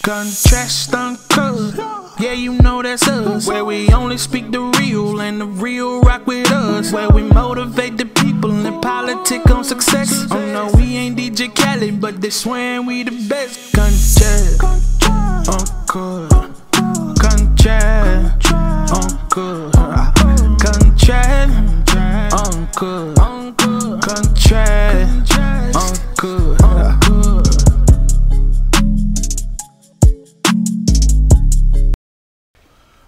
Contrast uncut, yeah, you know that's us. Where we only speak the real and the real rock with us. Where we motivate the people and politic on success. Oh no, we ain't DJ Khaled, but they swearing we the best. Contrast uncut, contrast uncut, contrast uncut, contrast uncut.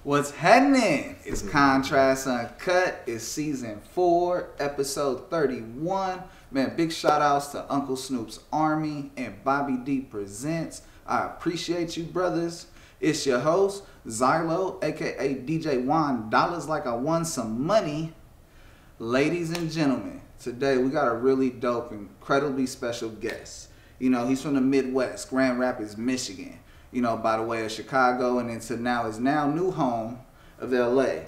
What's happening? It's Contrast Uncut. It's season 4, episode 31. Man, big shout outs to Uncle Snoop's Army and Bobby D Presents. I appreciate you, brothers. It's your host, Zylo, aka DJ Juan Dollars Like I Won Some Money. Ladies and gentlemen, today we got a really dope, incredibly special guest. You know, he's from the Midwest, Grand Rapids, Michigan. You know, by the way of Chicago, and into his new home of LA.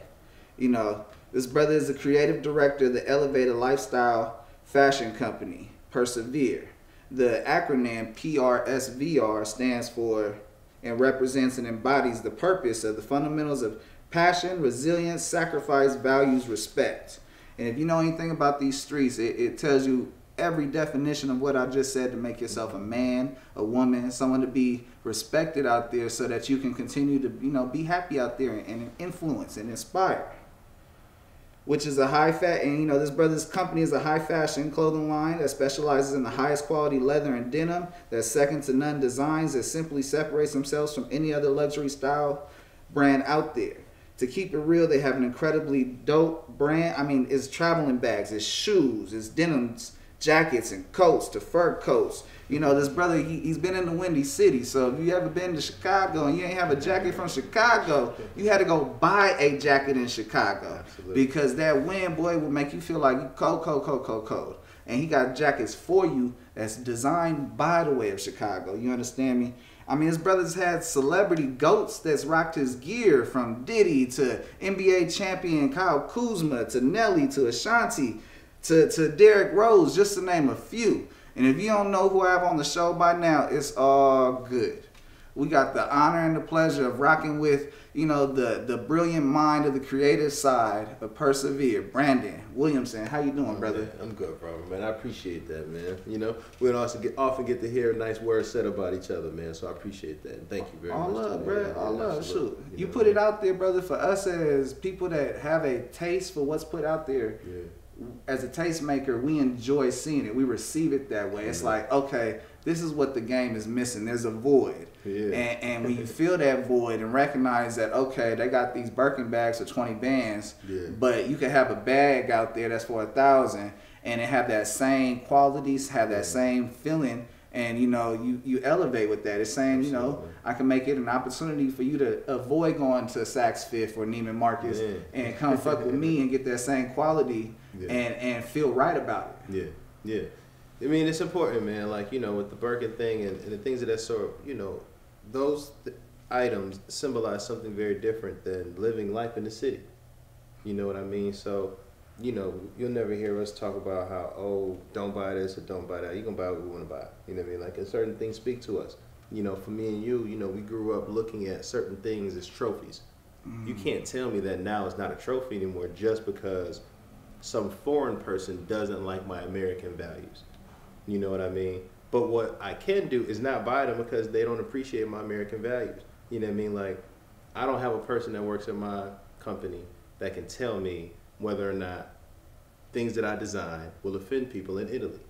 You know, this brother is the creative director of the elevated lifestyle fashion company, Persevere. The acronym PRSVR stands for and represents and embodies the purpose of the fundamentals of passion, resilience, sacrifice, values, respect. And if you know anything about these streets, it tells you every definition of what I just said to make yourself a man, a woman, someone to be respected out there so that you can continue to, you know, be happy out there and influence and inspire. Which is a this brother's company is a high fashion clothing line that specializes in the highest quality leather and denim, that's second to none designs that simply separates themselves from any other luxury style brand out there. To keep it real, they have an incredibly dope brand. I mean, it's traveling bags, it's shoes, it's denims, jackets and coats to fur coats. You know, this brother, he's been in the Windy City. So if you ever been to Chicago and you ain't have a jacket from Chicago, you had to go buy a jacket in Chicago. Absolutely. Because that wind, boy, will make you feel like you cold. And he got jackets for you that's designed by the way of Chicago. You understand me? I mean, his brother's had celebrity goats that's rocked his gear, from Diddy to NBA champion Kyle Kuzma to Nelly to Ashanti to Derrick Rose, just to name a few. And if you don't know who I have on the show by now, it's all good. We got the honor and the pleasure of rocking with, you know, the brilliant mind of the creative side of Persevere, Brandon Williamson. How you doing, brother? Man, I'm good, brother, man. I appreciate that, man. You know, we often get to hear nice words said about each other, man. So I appreciate that. And thank you very much. All love, bro. All love. Shoot. You know, put it out there, brother, for us as people that have a taste for what's put out there. Yeah. As a tastemaker, we enjoy seeing it. We receive it that way. It's like, okay, this is what the game is missing. There's a void. Yeah. And when you feel that void and recognize that, okay, they got these Birkin bags for 20 bands, yeah, but you can have a bag out there that's for 1,000 and it have that same qualities, have that same feeling, and you know, you elevate with that. It's saying, you know, I can make it an opportunity for you to avoid going to Saks Fifth or Neiman Marcus and come fuck with me and get that same quality. Yeah. And feel right about it. Yeah. I mean, it's important, man. Like, you know, with the Birkin thing and the things of that sort, you know, those items symbolize something very different than living life in the city. You know what I mean? So, you know, you'll never hear us talk about how, oh, don't buy this or don't buy that. You're going to buy what we want to buy. You know what I mean? Like, and certain things speak to us. You know, for me and you know, we grew up looking at certain things as trophies. You can't tell me that now it's not a trophy anymore just because some foreign person doesn't like my American values. You know what I mean? But what I can do is not buy them because they don't appreciate my American values. You know what I mean? Like, I don't have a person that works at my company that can tell me whether or not things that I design will offend people in Italy.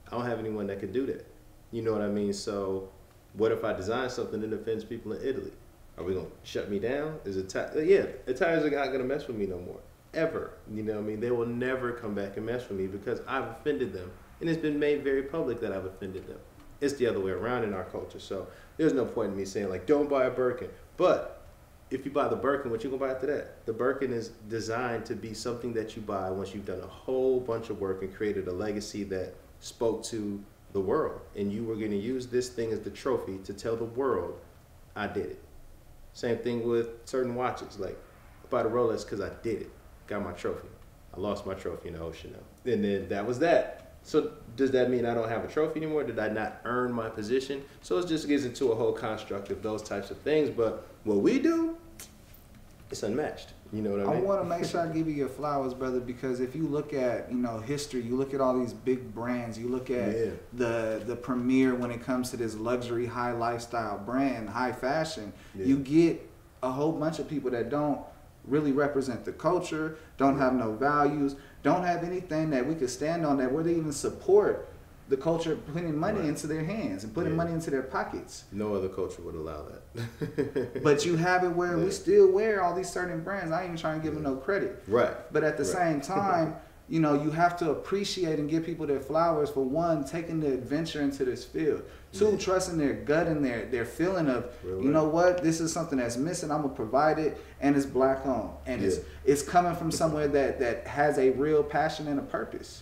I don't have anyone that can do that. You know what I mean? So what if I design something that offends people in Italy? Are we going to shut me down? Italians are not going to mess with me no more. Ever. You know what I mean? They will never come back and mess with me because I've offended them. And it's been made very public that I've offended them. It's the other way around in our culture. So there's no point in me saying, like, don't buy a Birkin. But if you buy the Birkin, what you going to buy after that? The Birkin is designed to be something that you buy once you've done a whole bunch of work and created a legacy that spoke to the world. And you were going to use this thing as the trophy to tell the world, I did it. Same thing with certain watches. Like, I bought a Rolex because I did it. Got my trophy. I lost my trophy in the ocean though. And then that was that. So does that mean I don't have a trophy anymore? Did I not earn my position? So it just gets into a whole construct of those types of things. But what we do, it's unmatched. You know what I mean? I want to make sure I give you your flowers, brother, because if you look at, history, you look at all these big brands, you look at the premiere when it comes to this luxury, high lifestyle brand, high fashion, you get a whole bunch of people that don't really represent the culture, don't have no values, don't have anything that we could stand on that where they even support the culture putting money into their hands and putting money into their pockets. No other culture would allow that. But you have it where we still wear all these certain brands. I ain't even trying to give them no credit. Right. But at the same time, you have to appreciate and give people their flowers for one, taking the adventure into this field. Two, trusting their gut and their feeling of, you know what, this is something that's missing, I'm gonna provide it, and it's black owned. And it's coming from somewhere that has a real passion and a purpose.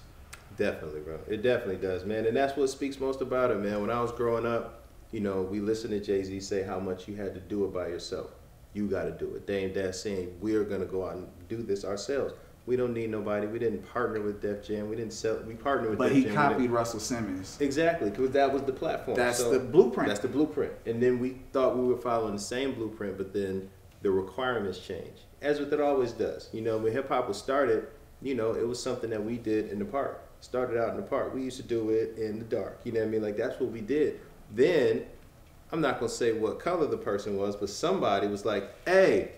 Definitely, bro. It definitely does, man. And that's what speaks most about it, man. When I was growing up, we listened to Jay-Z say how much you had to do it by yourself. You got to do it. Dame Dash saying, we're going to go out and do this ourselves. We don't need nobody. We didn't partner with Def Jam. We didn't sell. We partnered with Def Jam. But he copied Russell Simmons. Exactly, because that was the platform. That's the blueprint. That's the blueprint. And then we thought we were following the same blueprint, but then the requirements change, as it always does. When hip-hop was started, it was something that we did in the park. Started out in the park. We used to do it in the dark. You know what I mean? Like, that's what we did. Then, I'm not going to say what color the person was, but somebody was like, hey,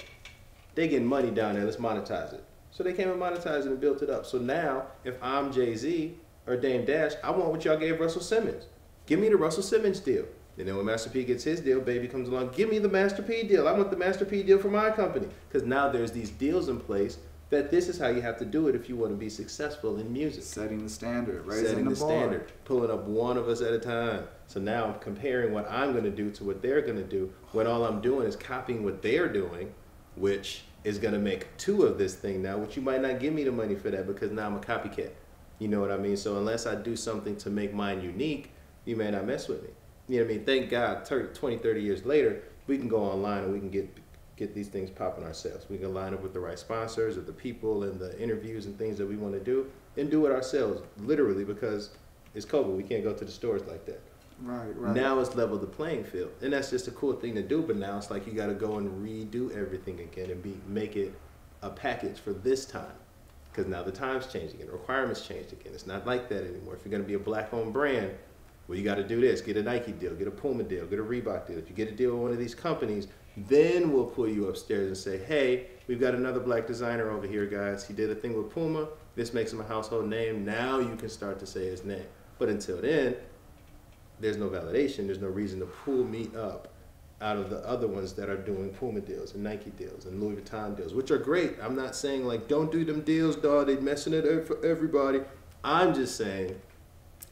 they getting money down there. Let's monetize it. So they came and monetized it and built it up. So now, if I'm Jay-Z or Dame Dash, I want what y'all gave Russell Simmons. Give me the Russell Simmons deal. And then when Master P gets his deal, Baby comes along, give me the Master P deal. I want the Master P deal for my company. Because now there's these deals in place that this is how you have to do it if you want to be successful in music. Setting the standard, raising the standard, pulling up one of us at a time. So now I'm comparing what I'm going to do to what they're going to do, when all I'm doing is copying what they're doing, which is going to make two of this thing now, which you might not give me the money for that because now I'm a copycat. You know what I mean? So unless I do something to make mine unique, you may not mess with me. You know what I mean? Thank God, 20, 30 years later, we can go online and we can get these things popping ourselves. We can line up with the right sponsors or the people and the interviews and things that we want to do and do it ourselves, literally, because it's COVID. We can't go to the stores like that. Right. Now it's leveled the playing field. And that's just a cool thing to do, but now it's like you got to go and redo everything again and make it a package for this time. Because now the time's changing and the requirements changed again. It's not like that anymore. If you're going to be a black-owned brand, well, you got to do this. Get a Nike deal, get a Puma deal, get a Reebok deal. If you get a deal with one of these companies, then we'll pull you upstairs and say, hey, we've got another black designer over here, guys. He did a thing with Puma. This makes him a household name. Now you can start to say his name. But until then, there's no validation. There's no reason to pull me up out of the other ones that are doing Puma deals and Nike deals and Louis Vuitton deals, which are great. I'm not saying, like, don't do them deals, dog. They're messing it up for everybody. I'm just saying,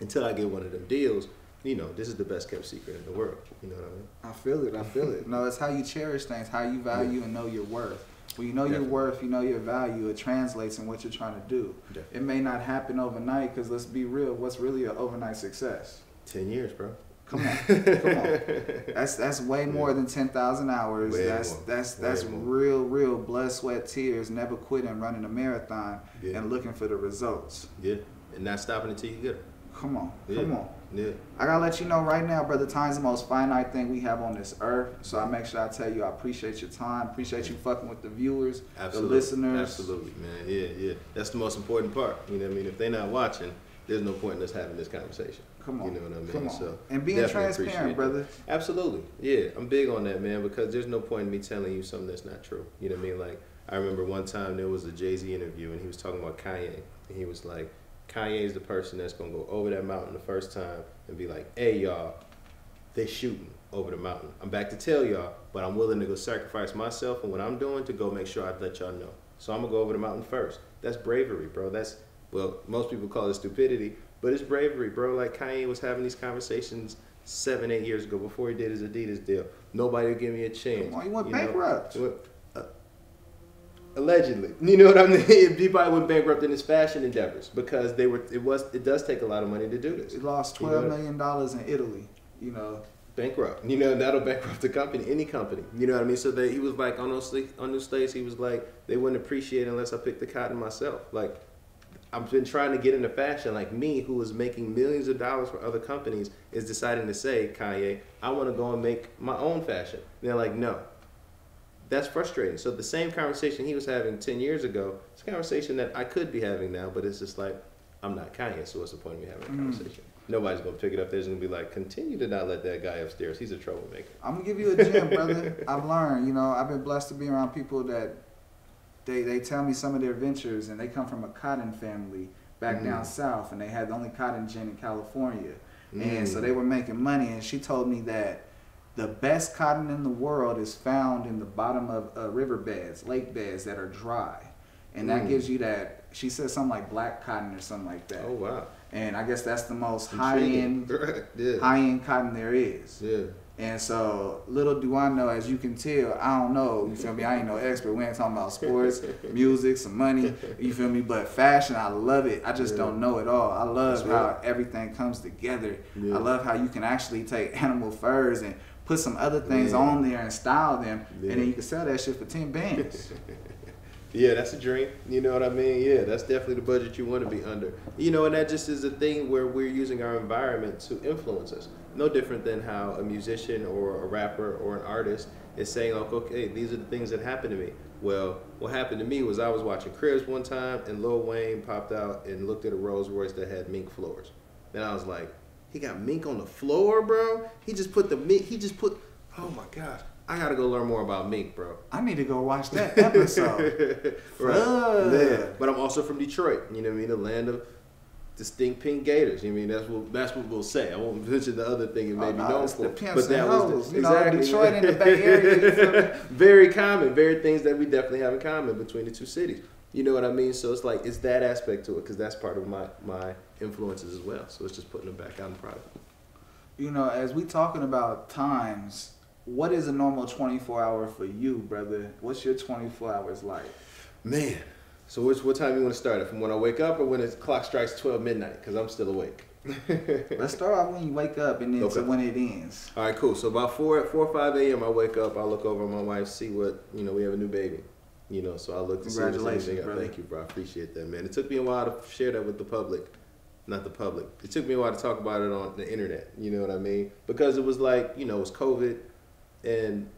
until I get one of them deals, this is the best kept secret in the world. You know what I mean? I feel it. No, it's how you cherish things, how you value and know your worth. When you know your worth, you know your value, it translates in what you're trying to do. Definitely. It may not happen overnight, because let's be real, what's really an overnight success? 10 years, bro. Come on. That's way more than 10,000 hours. That's real blood, sweat, tears, never quitting, running a marathon and looking for the results. Yeah, and not stopping until you get them. Come on. Yeah. I gotta let you know right now, brother, time's the most finite thing we have on this earth. So I make sure I tell you I appreciate your time, appreciate you fucking with the viewers, the listeners. Absolutely, man. Yeah. That's the most important part. You know what I mean? If they're not watching, there's no point in us having this conversation. Come on. You know what I mean? Come on. So and being transparent, brother. Absolutely. Yeah, I'm big on that, man, because there's no point in me telling you something that's not true. You know what I mean? Like, I remember one time there was a Jay-Z interview and he was talking about Kanye. And he was like, Kanye's the person that's going to go over that mountain the first time and be like, hey, y'all, they shooting over the mountain. I'm back to tell y'all, but I'm willing to go sacrifice myself and what I'm doing to go make sure I let y'all know. So I'm going to go over the mountain first. That's bravery, bro. Well, most people call it stupidity, but it's bravery, bro. Like, Kanye was having these conversations 7-8 years ago before he did his Adidas deal. Nobody would give me a chance. Come on, you went bankrupt. Allegedly, you know what I mean? He probably went bankrupt in his fashion endeavors because it does take a lot of money to do this. He lost $12 million in Italy, Bankrupt. That'll bankrupt the company, any company. You know what I mean? So he was like, on those states, he was like, they wouldn't appreciate it unless I picked the cotton myself. Like, I've been trying to get into fashion. Like me, who is making millions of dollars for other companies, is deciding to say, Kanye, I want to go and make my own fashion. And they're like, no. That's frustrating. So the same conversation he was having 10 years ago, it's a conversation that I could be having now, but it's just like, I'm not Kanye, so what's the point of me having a conversation? Nobody's going to pick it up. There's going to be like, continue to not let that guy upstairs. He's a troublemaker. I'm going to give you a gem, brother. I've learned, you know, I've been blessed to be around people that they tell me some of their ventures, and they come from a cotton family back down south, and they had the only cotton gin in California. And so they were making money, and she told me that the best cotton in the world is found in the bottom of riverbeds, lake beds that are dry. And that gives you that, she said something like black cotton or something like that. Oh, wow. And I guess that's the most high-end cotton there is. Yeah. And so, little do I know, as you can tell, I don't know, you feel me? I ain't no expert. We ain't talking about sports, music, some money, you feel me? But fashion, I love it. I just don't know it all. I love how everything comes together. I love how you can actually take animal furs and put some other things on there and style them, and then you can sell that shit for 10 bands. Yeah, that's a dream. You know what I mean? Yeah, that's definitely the budget you want to be under. You know, and that just is a thing where we're using our environment to influence us. No different than how a musician or a rapper or an artist is saying, like, okay, these are the things that happened to me. Well, what happened to me was I was watching Cribs one time, and Lil Wayne popped out and looked at a Rolls Royce that had mink floors. And I was like, he got mink on the floor, bro? He just put, oh my gosh. I gotta go learn more about mink, bro. I need to go watch that episode. Right. Yeah. But I'm also from Detroit. You know what I mean? The land of distinct pink gators. You know what I mean? That's what we'll say. I won't mention the other thing it may be known for. But that was exactly Detroit in the Bay Area. Very common. Very things that we definitely have in common between the two cities. You know what I mean? So it's like, it's that aspect to it, because that's part of my influences as well. So it's just putting them back out in private. You know, as we talking about times, what is a normal 24-hour for you, brother? What's your 24 hours like? Man, so what time you want to start it? From when I wake up or when the clock strikes 12 midnight? Because I'm still awake. Let's start off when you wake up and then to when it ends. All right, cool. So about 4 or 5 a.m. I wake up. I look over at my wife, see what, you know, we have a new baby. You know, so I look to see if there's anything. Thank you, bro. I appreciate that, man. It took me a while to share that with the public. Not the public. It took me a while to talk about it on the internet. You know what I mean? Because it was like, you know, it was COVID. And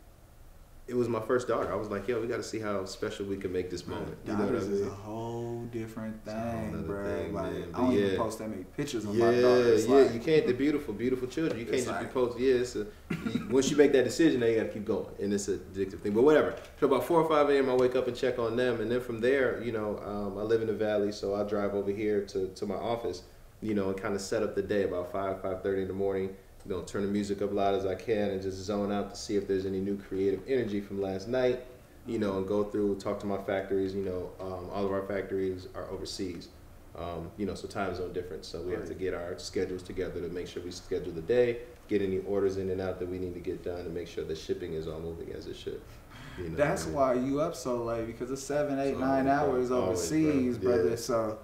it was my first daughter. I was like, yo, we got to see how special we can make this moment. You know what I mean? Is a whole different thing, bro. Like, man. I don't even post that many pictures of my daughter. Like, you can't. They're beautiful, beautiful children. You can't just be posting. Once you make that decision, now you got to keep going. And it's an addictive thing. But whatever. So about 4 or 5 a.m., I wake up and check on them. And then from there, you know, I live in the Valley, so I drive over here to my office, you know, and kind of set up the day about 5:30 in the morning. You know, turn the music up loud as I can and just zone out to see if there's any new creative energy from last night, you know, and go through, talk to my factories. You know, all of our factories are overseas, you know, so time zone difference. So we have to get our schedules together to make sure we schedule the day, get any orders in and out that we need to get done, and make sure the shipping is all moving as it should. You know, that's why you up so late, because it's 7, 8, 9 hours overseas, brother. Yeah. So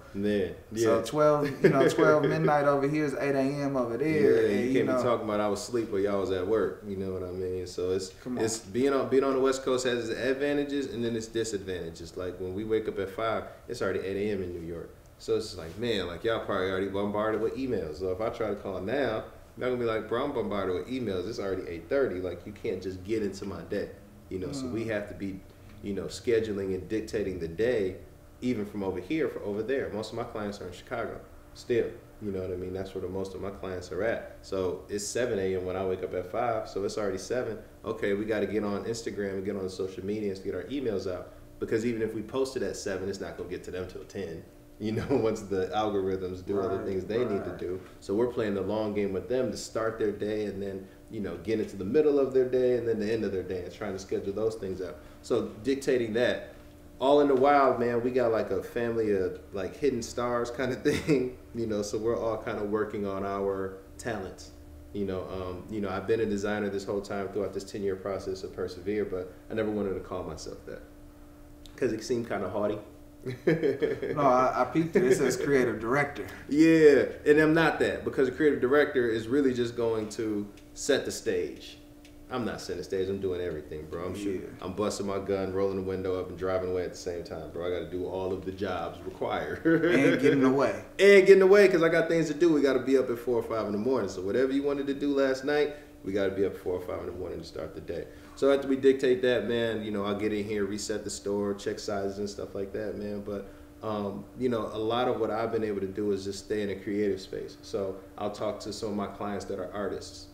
so 12 midnight over here is 8 a.m. over there. Yeah, and you can't be talking about I was asleep or y'all was at work. You know what I mean? So it's being on the West Coast has its advantages and then its disadvantages. Like when we wake up at 5, it's already 8 a.m. in New York. So it's like, man, like y'all probably already bombarded with emails. So if I try to call now, they're gonna be like, bro, I'm bombarded with emails. It's already 8:30. Like you can't just get into my day. You know, so we have to be, you know, scheduling and dictating the day, even from over here for over there. Most of my clients are in Chicago still. You know what I mean? That's where most of my clients are at. So it's 7 a.m. when I wake up at 5, so it's already 7. Okay, we got to get on Instagram and get on social media and get our emails out. Because even if we post it at 7, it's not going to get to them till 10. You know, once the algorithms do other things they need to do. So we're playing the long game with them to start their day and then, you know, get into the middle of their day and then the end of their day and trying to schedule those things out. So dictating that. All in the wild, man, we got like a family of like hidden stars kind of thing, you know, so we're all kind of working on our talents. You know, I've been a designer this whole time throughout this 10-year process of Persevere, but I never wanted to call myself that because it seemed kind of haughty. No, I peeped it. It says creative director. Yeah, and I'm not that, because a creative director is really just going to set the stage. I'm not center stage. I'm doing everything, bro. I'm shooting. Yeah. I'm busting my gun, rolling the window up, and driving away at the same time, bro. I got to do all of the jobs required. And getting away. And getting away because I got things to do. We got to be up at 4 or 5 in the morning. So whatever you wanted to do last night, we got to be up at 4 or 5 in the morning to start the day. So after we dictate that, man, you know, I'll get in here, reset the store, check sizes and stuff like that, man. But you know, a lot of what I've been able to do is just stay in a creative space. So I'll talk to some of my clients that are artists.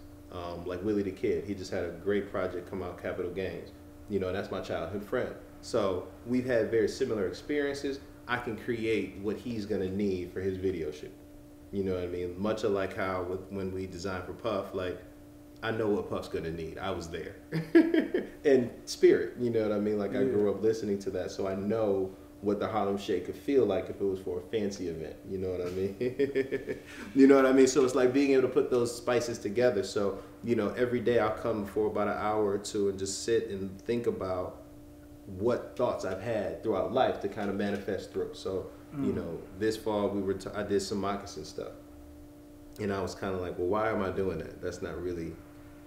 Like Willie the Kid, he just had a great project come out, Capital Games. You know, that's my childhood friend. So we've had very similar experiences. I can create what he's gonna need for his video shoot. You know what I mean? Much like how when we designed for Puff, like I know what Puff's gonna need. I was there. And Spirit, you know what I mean? Like I grew up listening to that, so I know what the Harlem Shake could feel like if it was for a fancy event. You know what I mean? You know what I mean? So it's like being able to put those spices together. So, you know, every day I'll come for about an hour or two and just sit and think about what thoughts I've had throughout life to kind of manifest through. So, you know, this fall I did some moccasin stuff. And I was kind of like, well, why am I doing that? That's not really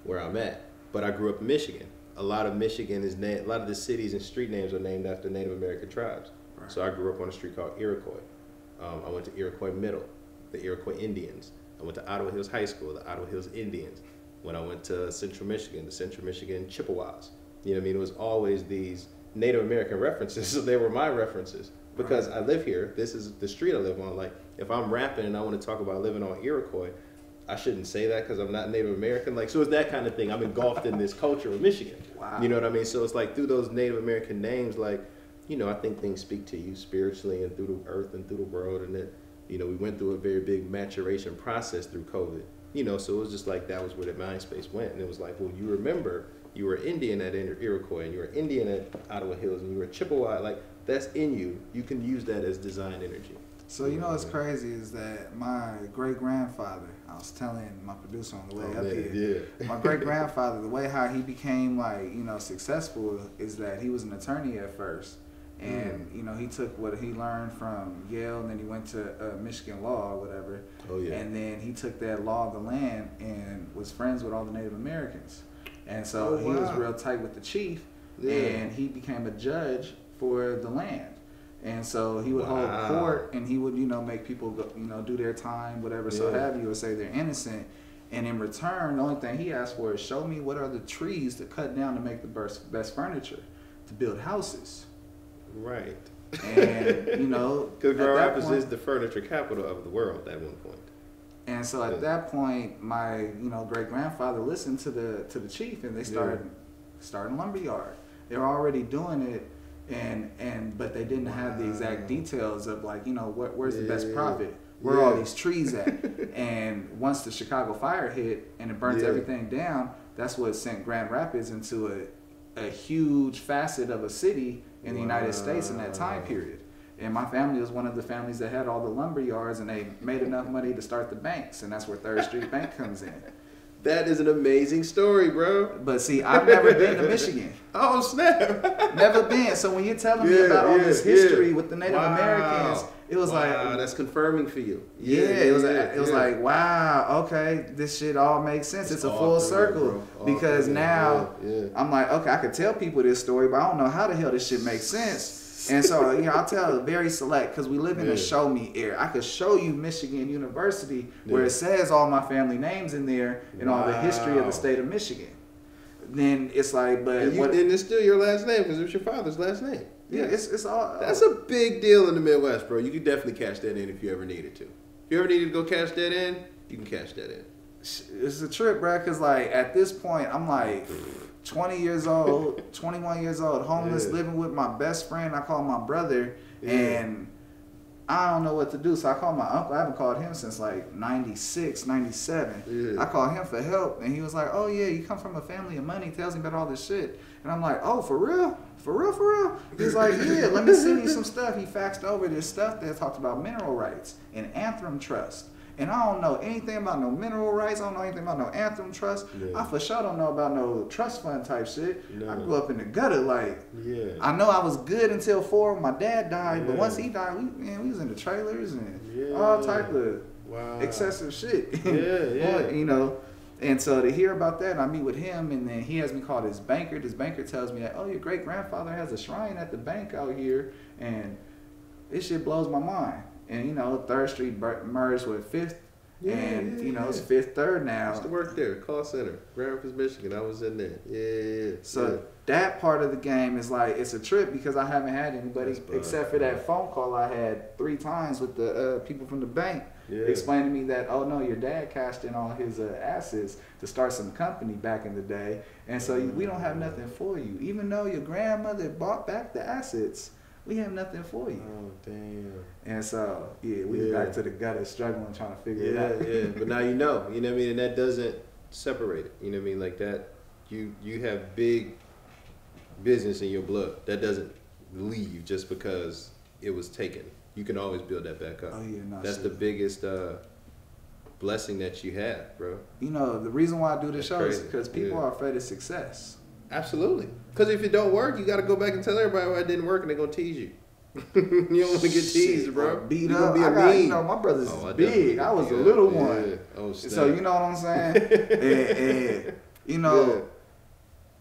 where I'm at. But I grew up in Michigan. A lot of Michigan a lot of the cities and street names are named after Native American tribes. Right. So I grew up on a street called Iroquois. I went to Iroquois Middle, the Iroquois Indians. I went to Ottawa Hills High School, the Ottawa Hills Indians. When I went to Central Michigan, the Central Michigan Chippewas. You know what I mean? It was always these Native American references, so they were my references. Because I live here, this is the street I live on. Like, if I'm rapping and I want to talk about living on Iroquois, I shouldn't say that because I'm not Native American. Like, so it's that kind of thing. I'm engulfed in this culture of Michigan. Wow. You know what I mean? So it's like through those Native American names, like, you know, I think things speak to you spiritually and through the earth and through the world. And that, you know, we went through a very big maturation process through COVID. You know, so it was just like that was where the mind space went. And it was like, well, you remember you were Indian at Iroquois and you were Indian at Ottawa Hills and you were Chippewa. Like, that's in you. You can use that as design energy. So, you know what's crazy is that my great-grandfather, I was telling my producer on the way up here, my great-grandfather, the way how he became, like, you know, successful is that he was an attorney at first. And, you know, he took what he learned from Yale, and then he went to Michigan law or whatever. Oh, yeah. And then he took that law of the land and was friends with all the Native Americans. And so he was real tight with the chief, and he became a judge for the land. And so he would hold court, and he would, you know, make people go, you know, do their time, whatever, so have you, or say they're innocent. And in return, the only thing he asked for is show me what are the trees to cut down to make the best furniture to build houses. Right. And, you know, because Grand Rapids is the furniture capital of the world at one point. And so at that point, my, you know, great grandfather listened to the chief, and they started a lumber yard. They were already doing it. But they didn't have the exact details of, like, you know, where's the best profit? Where are all these trees at? And once the Chicago fire hit and it burnt everything down, that's what sent Grand Rapids into a huge facet of a city in the United States in that time period. And my family was one of the families that had all the lumber yards, and they made enough money to start the banks, and that's where 3rd Street Bank comes in. That is an amazing story, bro. But see, I've never been to Michigan. Oh, snap. Never been. So when you're telling me about all this history with the Native Americans, it was like... that's confirming for you. It was like, wow, okay, this shit all makes sense. It's a full circle. Because now, I'm like, okay, I could tell people this story, but I don't know how the hell this shit makes sense. And so, you know, I'll tell very select, because we live in a show me era. I could show you Michigan University where it says all my family names in there and all the history of the state of Michigan. Then it's like, but and it's still your last name because it's your father's last name. Yeah, it's all. That's a big deal in the Midwest, bro. You could definitely cash that in if you ever needed to. If you ever needed to go cash that in, you can cash that in. It's a trip, bro, because, like, at this point, I'm like 20 years old, 21 years old, homeless, living with my best friend. I call my brother, and I don't know what to do. So I called my uncle. I haven't called him since, like, 96, 97. I called him for help, and he was like, oh, yeah, you come from a family of money. He tells me about all this shit. And I'm like, oh, for real? For real, for real? He's like, yeah, let me send you some stuff. He faxed over this stuff that talked about mineral rights and Anthem Trust. And I don't know anything about no mineral rights. I don't know anything about no Anthem Trust. I for sure don't know about no trust fund type shit. I grew up in the gutter. Like, I know I was good until 4 when my dad died. But once he died, we was in the trailers and all type of excessive shit. You know. And so to hear about that, I meet with him, and then he has me call this banker. This banker tells me that, oh, your great grandfather has a shrine at the bank out here, and this shit blows my mind. And you know, 3rd Street merged with 5th, and you know, it's 5th Third now. I used to work there, call center, Grand Rapids, Michigan. I was in there. Yeah. So that part of the game is like, it's a trip because I haven't had anybody except for that phone call I had 3 times with the people from the bank. Explained to me that, oh no, your dad cashed in all his assets to start some company back in the day, and so we don't have nothing for you. Even though your grandmother bought back the assets, we have nothing for you. Oh damn! And so we back to the gutter, struggling, trying to figure it out. Yeah. But now you know what I mean, and that doesn't separate it. You know what I mean, like that. You have big business in your blood. That doesn't leave just because it was taken. You can always build that back up. Oh yeah, no, that's the biggest blessing that you have, bro. You know, the reason why I do this show is crazy. because people are afraid of success. Absolutely. Because if it don't work, you got to go back and tell everybody why it didn't work, and they're gonna tease you. You don't want to get teased, bro. Beat you up. Be You know, my brother's big. I was a little one. Oh, snap. So you know what I'm saying? and you know,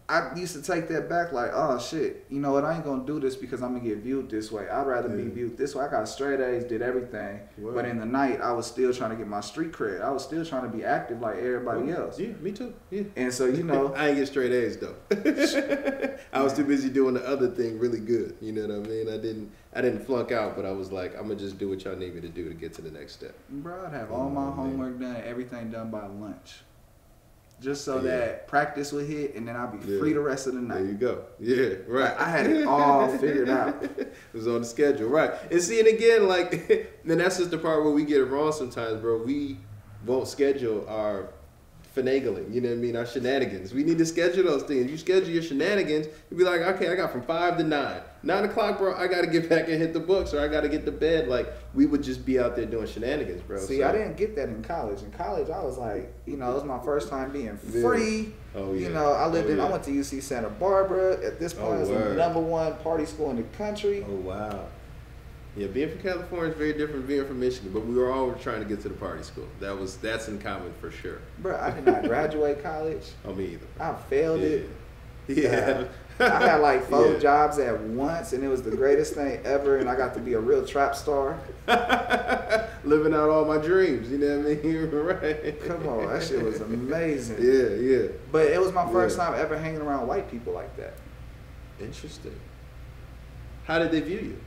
I used to take that back like, oh shit, you know what, I ain't gonna do this because I'm gonna get viewed this way. I'd rather be viewed this way. I got straight A's, did everything. Wow. But in the night, I was still trying to get my street cred. I was still trying to be active like everybody else. Yeah, me too. Yeah. And so, you know. I ain't get straight A's though. I was too busy doing the other thing really good. You know what I mean? I didn't flunk out, but I was like, I'm gonna just do what y'all need me to do to get to the next step. Bro, I'd have all my homework done, everything done by lunch. Just so that practice would hit, and then I'll be free the rest of the night. There you go. Yeah, right. Like, I had it all figured out. It was on the schedule, right. And see, and again, like, then that's just the part where we get it wrong sometimes, bro. We won't schedule our finagling, you know what I mean, our shenanigans. We need to schedule those things. You schedule your shenanigans, you'd be like, okay, I got from 5 to 9. 9 o'clock, bro, I got to get back and hit the books, or I got to get to bed. Like, we would just be out there doing shenanigans, bro. See, I didn't get that in college. In college, I was like, you know, it was my first time being free. Oh, yeah. You know, I went to UC Santa Barbara. At this point, it's the #1 party school in the country. Oh, wow. Yeah, being from California is very different than being from Michigan, but we were all trying to get to the party school. That's in common for sure. Bro, I did not graduate college. Oh, me either. I failed it. Yeah. I had like 4 jobs at once, and it was the greatest thing ever, and I got to be a real trap star. Living out all my dreams, you know what I mean? Right. Come on, that shit was amazing. Yeah. But it was my first time ever hanging around white people like that. Interesting. How did they view you?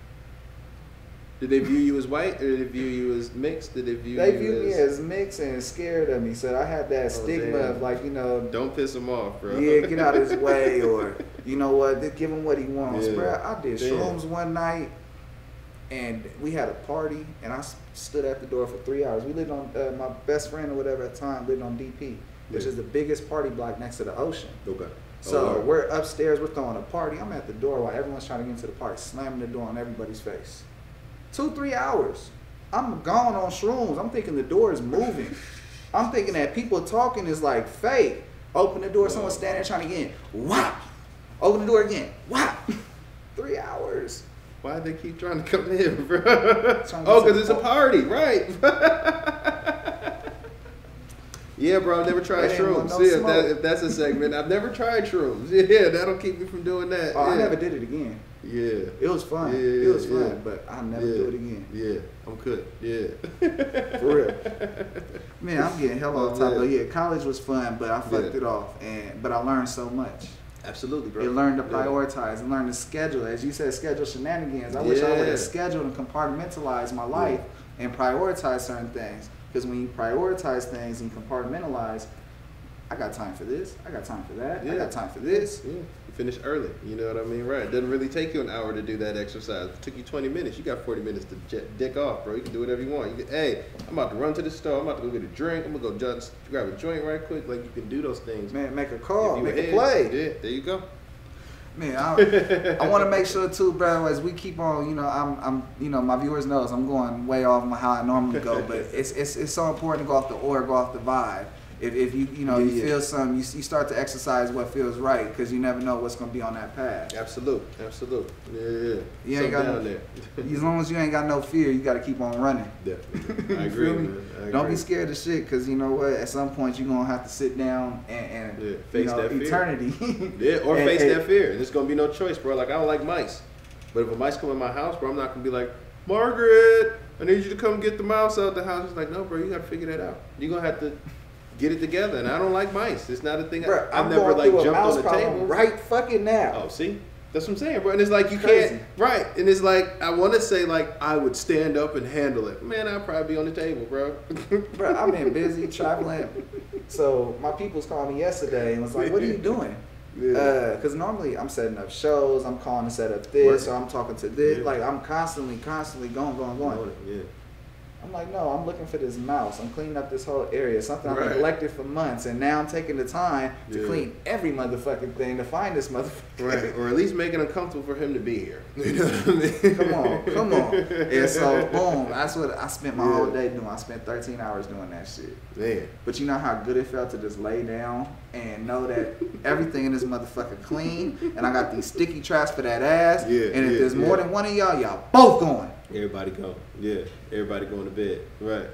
Did they view you as white, or did they view you as mixed? Did they view me as mixed and scared of me? So I had that stigma of like, you know, don't piss him off, bro. Yeah, get out of his way, or you know what, give him what he wants, bro. I did shrooms one night, and we had a party, and I stood at the door for 3 hours. We lived on my best friend or whatever at the time lived on DP, which is the biggest party block next to the ocean. Okay. So we're upstairs, we're throwing a party. I'm at the door while everyone's trying to get into the party, slamming the door on everybody's face. 2-3 hours. I'm gone on shrooms. I'm thinking the door is moving. I'm thinking that people talking is like fake. Open the door, someone's standing there trying to get in. Wow. Open the door again. Wow. 3 hours. Why'd they keep trying to come in, bro? Because it's a party, right? Yeah, bro, I've never tried shrooms. If that's a segment, I've never tried shrooms. Yeah, that'll keep me from doing that. Oh, I never did it again. Yeah. It was fun. It was fun, but I'll never do it again. Yeah, I'm good. Yeah. For real. Man, I'm getting hella off topic. Yeah, college was fun, but I fucked it off. But I learned so much. Absolutely, bro. It learned to prioritize and learn to schedule. As you said, schedule shenanigans. I wish I would have scheduled and compartmentalized my life and prioritize certain things. Because when you prioritize things and compartmentalize, I got time for this, I got time for that, I got time for this. Yeah. You finish early, you know what I mean? Right. It doesn't really take you an hour to do that exercise. It took you 20 minutes. You got 40 minutes to dick off, bro. You can do whatever you want. Hey, I'm about to run to the store. I'm about to go get a drink. I'm going to go grab a joint right quick. Like, you can do those things. Man, make a call, make a play. Yeah, there you go. Man, I want to make sure too, bro, as we keep on, you know, I'm, you know, my viewers knows I'm going way off how I normally go, but it's so important to go off the aura, go off the vibe. if you you feel something, you start to exercise what feels right, because you never know what's gonna be on that path. Absolute. Yeah. You ain't got down there. As long as you ain't got no fear, you got to keep on running. Definitely. I You agree, feel me? man. I agree. Don't be scared of shit, because you know what? At some point, you're gonna have to sit down and face that fear. eternity. Or face that fear. And there's gonna be no choice, bro. Like, I don't like mice, but if a mice come in my house, bro, I'm not gonna be like, Margaret, I need you to come get the mouse out the house. It's like, no, bro, you gotta figure that out. You're gonna have to get it together. And I don't like mice. It's not a thing. Bro, I've never like jumped on the table. Right fucking now. Oh, see? That's what I'm saying, bro. And it's like you Crazy. can't, right? And it's like I want to say like I would stand up and handle it. Man, I'd probably be on the table, bro. Bro, I've been busy traveling. So my peoples called me yesterday and was like, "What are you doing?" Because normally I'm setting up shows. I'm calling to set up this, or I'm talking to this. Like I'm constantly going. Yeah. I'm like, no, I'm looking for this mouse. I'm cleaning up this whole area. Something I've neglected for months, and now I'm taking the time to clean every motherfucking thing to find this motherfucker. Right, or at least make it uncomfortable for him to be here. You know what I mean? Come on. And so, boom, that's what I spent my whole day doing. I spent 13 hours doing that shit. Man. But you know how good it felt to just lay down and know that everything in this motherfucker clean, and I got these sticky traps for that ass, and if there's more than one of y'all both going. Everybody go. Yeah. Everybody going to bed. Right.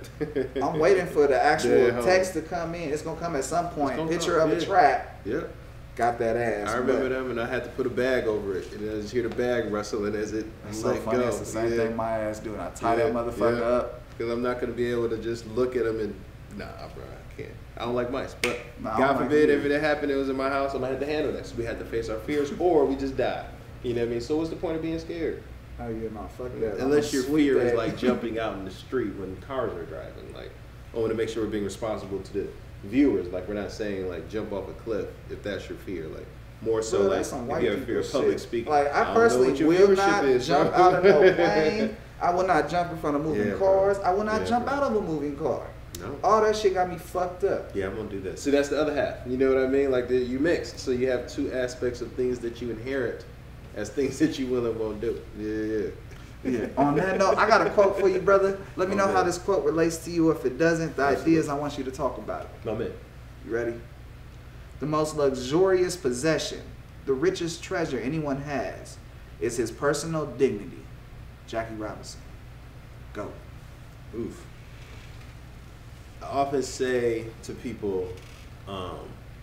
I'm waiting for the actual text to come in. It's going to come at some point. Picture of a trap. Yep. Got that ass. I remember them, and I had to put a bag over it. And I just hear the bag rustling as it so let funny. go. It's the same thing my ass doing. I tie that motherfucker up. Because I'm not going to be able to just look at them and, nah, bro, I can't. I don't like mice. But Nah, God forbid if it happened, it was in my house, I'm going to have to handle that. So we had to face our fears, or we just die. You know what I mean? So what's the point of being scared? Oh yeah, no, fuck that. Unless your fear is like jumping out in the street when cars are driving. Like, I want to make sure we're being responsible to the viewers. Like, we're not saying like jump off a cliff if that's your fear. Like, more so like if you have a fear of public speaking. Like, I personally will not jump out of no plane. I will not jump in front of moving cars. I will not jump out of a moving car. No. All that shit got me fucked up. Yeah, I'm gonna do that. So that's the other half. You know what I mean? Like, you mixed. So you have two aspects of things that you inherit as things that you will and won't do. Yeah. On that note, I got a quote for you, brother. Let me know how this quote relates to you. If it doesn't, the ideas I want you to talk about it. No, man. You ready? The most luxurious possession, the richest treasure anyone has, is his personal dignity. Jackie Robinson. Go. Oof. I often say to people,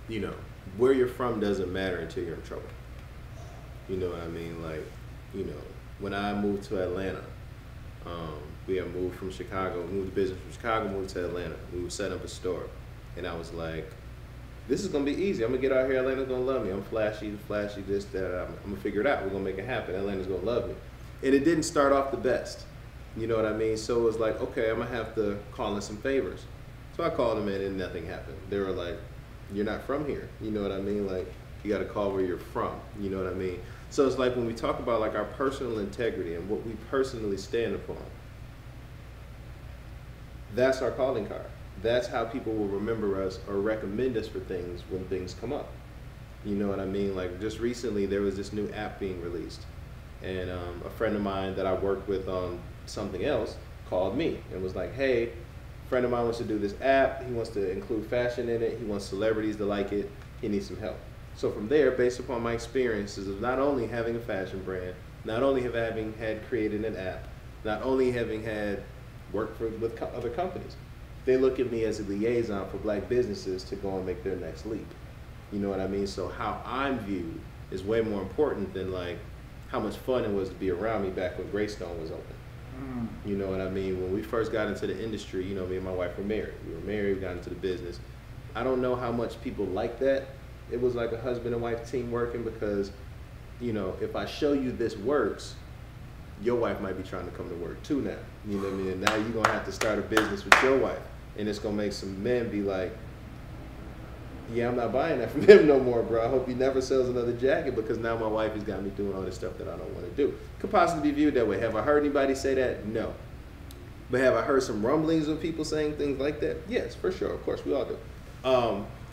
you know, where you're from doesn't matter until you're in trouble. You know what I mean? Like, you know, when I moved to Atlanta, we had moved from Chicago, moved the business from Chicago, moved to Atlanta. We were setting up a store. And I was like, this is going to be easy. I'm going to get out here. Atlanta's going to love me. I'm flashy, this, that. I'm going to figure it out. We're going to make it happen. Atlanta's going to love me. And it didn't start off the best. You know what I mean? So it was like, okay, I'm going to have to call in some favors. So I called them in and nothing happened. They were like, you're not from here. You know what I mean? Like, you got to call where you're from. You know what I mean? So it's like when we talk about like our personal integrity and what we personally stand upon, that's our calling card. That's how people will remember us or recommend us for things when things come up. You know what I mean? Like, just recently there was this new app being released, and a friend of mine that I worked with on something else called me and was like, hey, a friend of mine wants to do this app. He wants to include fashion in it. He wants celebrities to like it. He needs some help. So from there, based upon my experiences of not only having a fashion brand, not only having had created an app, not only having had worked with other companies, they look at me as a liaison for black businesses to go and make their next leap. You know what I mean? So how I'm viewed is way more important than like how much fun it was to be around me back when Greystone was open. You know what I mean? When we first got into the industry, you know, me and my wife were married. We were married, we got into the business. I don't know how much people like that. It was like a husband and wife team working because, you know, if I show you this works, your wife might be trying to come to work too now. You know what I mean? And now you're going to have to start a business with your wife. And it's going to make some men be like, yeah, I'm not buying that from him no more, bro. I hope he never sells another jacket because now my wife has got me doing all this stuff that I don't want to do. Could possibly be viewed that way. Have I heard anybody say that? No. But have I heard some rumblings of people saying things like that? Yes, for sure. Of course, we all do.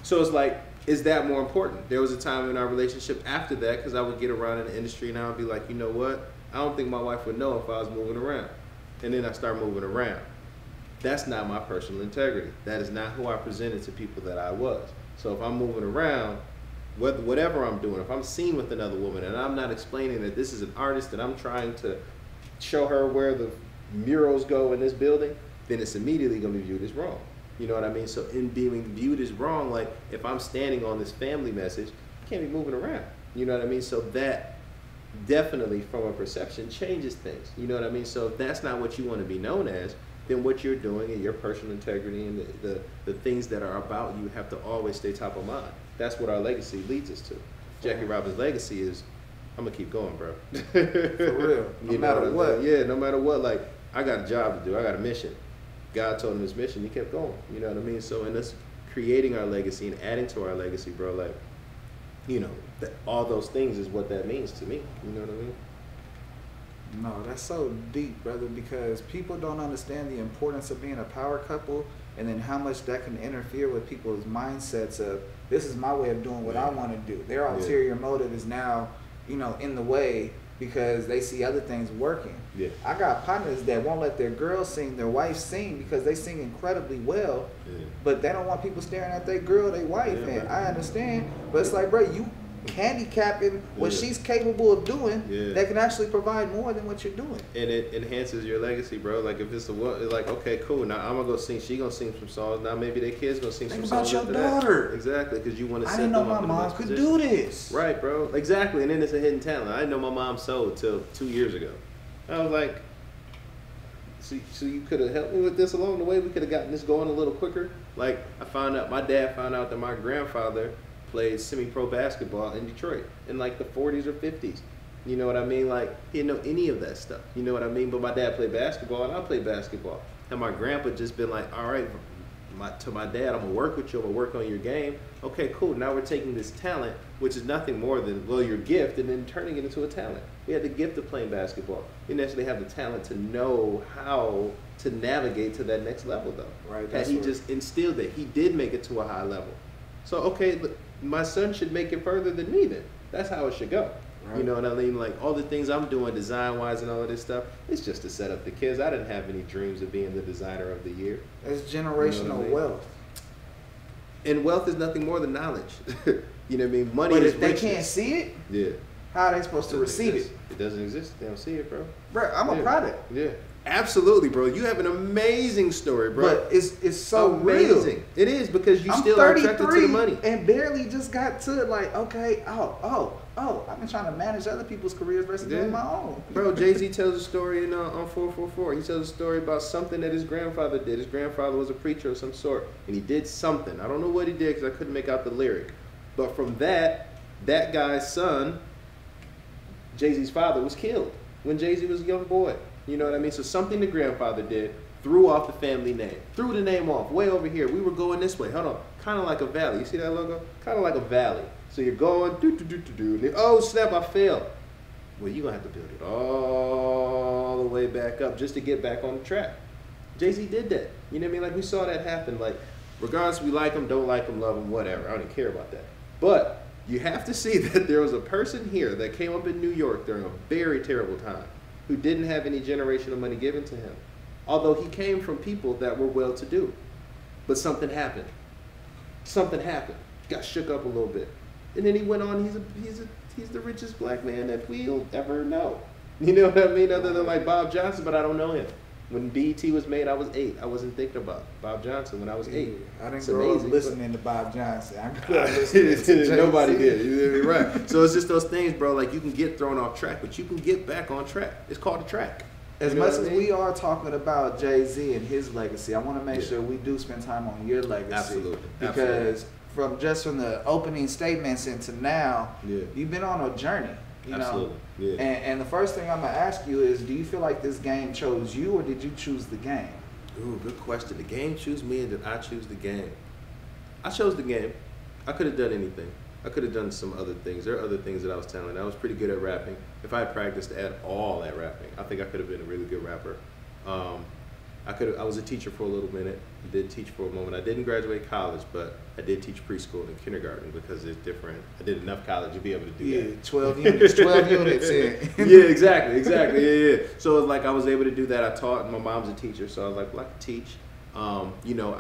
So it's like, is that more important? There was a time in our relationship after that, because I would get around in the industry and I would be like, you know what? I don't think my wife would know if I was moving around. And then I start moving around. That's not my personal integrity. That is not who I presented to people that I was. So if I'm moving around, whatever I'm doing, if I'm seen with another woman and I'm not explaining that this is an artist and I'm trying to show her where the murals go in this building, then it's immediately going to be viewed as wrong. You know what I mean? So in being viewed as wrong, like if I'm standing on this family message, I can't be moving around. You know what I mean? So that definitely from a perception changes things. You know what I mean? So if that's not what you want to be known as, then what you're doing and your personal integrity and the things that are about you have to always stay top of mind. That's what our legacy leads us to. Jackie Robin's legacy is, I'm gonna keep going, bro. For real. No matter what. Yeah, no matter what. Like, I got a job to do. I got a mission. God told him his mission. He kept going. You know what I mean? So in us creating our legacy and adding to our legacy, bro, like, you know, all those things is what that means to me. You know what I mean? No, that's so deep, brother, because people don't understand the importance of being a power couple and then how much that can interfere with people's mindsets of, this is my way of doing what I want to do. Their ulterior motive is now, you know, in the way because they see other things working. Yeah. I got partners that won't let their girls sing, their wife sing, because they sing incredibly well, but they don't want people staring at their girl, their wife, and I understand, but it's like, bro, you handicapping what she's capable of doing that can actually provide more than what you're doing. And it enhances your legacy, bro. Like if it's like, okay, cool, now I'm gonna go sing, she gonna sing some songs, now maybe their kids gonna sing some songs. Think about your daughter. That. Exactly, because you want to set them them up. I didn't know my mom could do this. Right, bro. Exactly, and then it's a hidden talent. I didn't know my mom sewed till 2 years ago. I was like, so you could have helped me with this along the way? We could have gotten this going a little quicker. Like, my dad found out that my grandfather played semi-pro basketball in Detroit in like the 40s or 50s. You know what I mean? Like, he didn't know any of that stuff. You know what I mean? But my dad played basketball and I played basketball. And my grandpa just been like, all right, to my dad, I'm gonna work with you, I'm gonna work on your game. Okay, cool. Now we're taking this talent, which is nothing more than, well, your gift, and then turning it into a talent. We had the gift of playing basketball. We didn't actually have the talent to know how to navigate to that next level, though. Right. And he just instilled it. He did make it to a high level. So, okay, look, my son should make it further than me then. That's how it should go. Right. You know what I mean? Like all the things I'm doing design-wise and all of this stuff, it's just to set up the kids. I didn't have any dreams of being the designer of the year. That's generational wealth. And wealth is nothing more than knowledge. You know what I mean? Money but is if they richness. can't see it, yeah, how are they supposed to receive it? It doesn't exist. They don't see it, bro. Bro, I'm a product. Yeah. Absolutely, bro. You have an amazing story, bro. But it's so amazing. real. It is because you I'm still are attracted to the money. And barely just got to it like, okay, I've been trying to manage other people's careers versus doing my own. Bro, Jay-Z tells a story on 444. He tells a story about something that his grandfather did. His grandfather was a preacher of some sort, and he did something. I don't know what he did because I couldn't make out the lyric. But from that guy's son, Jay-Z's father, was killed when Jay-Z was a young boy. You know what I mean? So something the grandfather did threw off the family name. Threw the name off. Way over here. We were going this way. Hold on. Kind of like a valley. You see that logo? Kind of like a valley. So you're going, do. And then, oh, snap, I fell. Well, you're going to have to build it all the way back up just to get back on the track. Jay-Z did that. You know what I mean? Like, we saw that happen. Like, regardless we like him, don't like him, love him, whatever. I don't even care about that. But you have to see that there was a person here that came up in New York during a very terrible time who didn't have any generational money given to him, although he came from people that were well-to-do. But something happened. Something happened. Got shook up a little bit, and then he went on. He's the richest black man that we'll ever know. You know what I mean? Other than like Bob Johnson, but I don't know him. When BET was made, I was 8. I wasn't thinking about Bob Johnson when I was 8. I didn't grow up listening to Bob Johnson. I grew up listening to nobody did. You're right. So it's just those things, bro. Like you can get thrown off track, but you can get back on track. It's called a track. As much as we are talking about Jay-Z and his legacy, I want to make sure we do spend time on your legacy. Absolutely. Because from the opening statements into now, you've been on a journey. You know? Yeah. And the first thing I'm going to ask you is, do you feel like this game chose you or did you choose the game? Ooh, good question. The game chose me and did I choose the game? I chose the game. I could have done anything. I could have done some other things. There are other things that I was talented. I was pretty good at rapping. If I had practiced at all at rapping, I think I could have been a really good rapper. I was a teacher for a little minute. I did teach for a moment. I didn't graduate college, but I did teach preschool and kindergarten because it's different. I did enough college to be able to do that. 12 units. 12 units. Yeah, exactly. Yeah. So like I was able to do that. I taught, and my mom's a teacher, so I was like, well, I can teach. You know,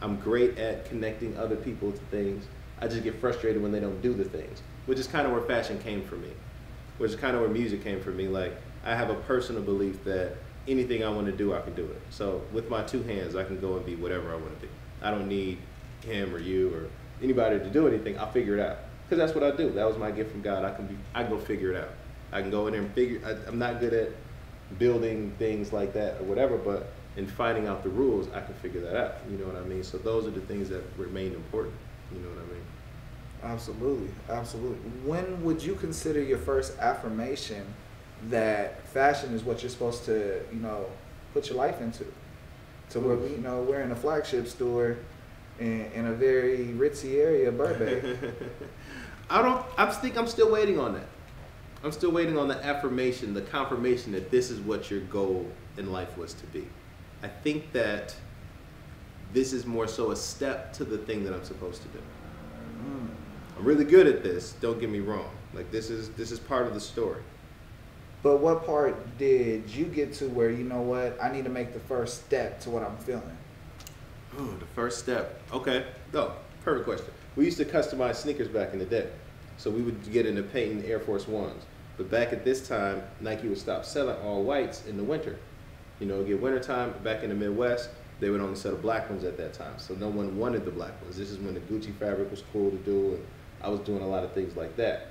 I'm great at connecting other people to things. I just get frustrated when they don't do the things, which is kind of where fashion came for me, which is kind of where music came for me. Like, I have a personal belief that anything I want to do, I can do it. So with my two hands, I can go and be whatever I want to be. I don't need him or you or anybody to do anything. I'll figure it out, because that's what I do. That was my gift from God. I can go figure it out. I can go in there and I'm not good at building things like that or whatever, but in finding out the rules, I can figure that out. You know what I mean? So those are the things that remain important. You know what I mean? Absolutely, absolutely. When would you consider your first affirmation that fashion is what you're supposed to, you know, put your life into? So where we, you know, we're in a flagship store in a very ritzy area of Burbank. I think I'm still waiting on that. I'm still waiting on the affirmation, the confirmation that this is what your goal in life was to be. I think that this is more so a step to the thing that I'm supposed to do. I'm really good at this, don't get me wrong. Like, this is part of the story. But what part did you get to where, you know what, I need to make the first step to what I'm feeling? Oh, the first step. Okay. Oh, perfect question. We used to customize sneakers back in the day. So we would get into painting Air Force Ones. But back at this time, Nike would stop selling all whites in the winter. You know, get wintertime back in the Midwest, they would only sell the black ones at that time. So no one wanted the black ones. This is when the Gucci fabric was cool to do, and I was doing a lot of things like that.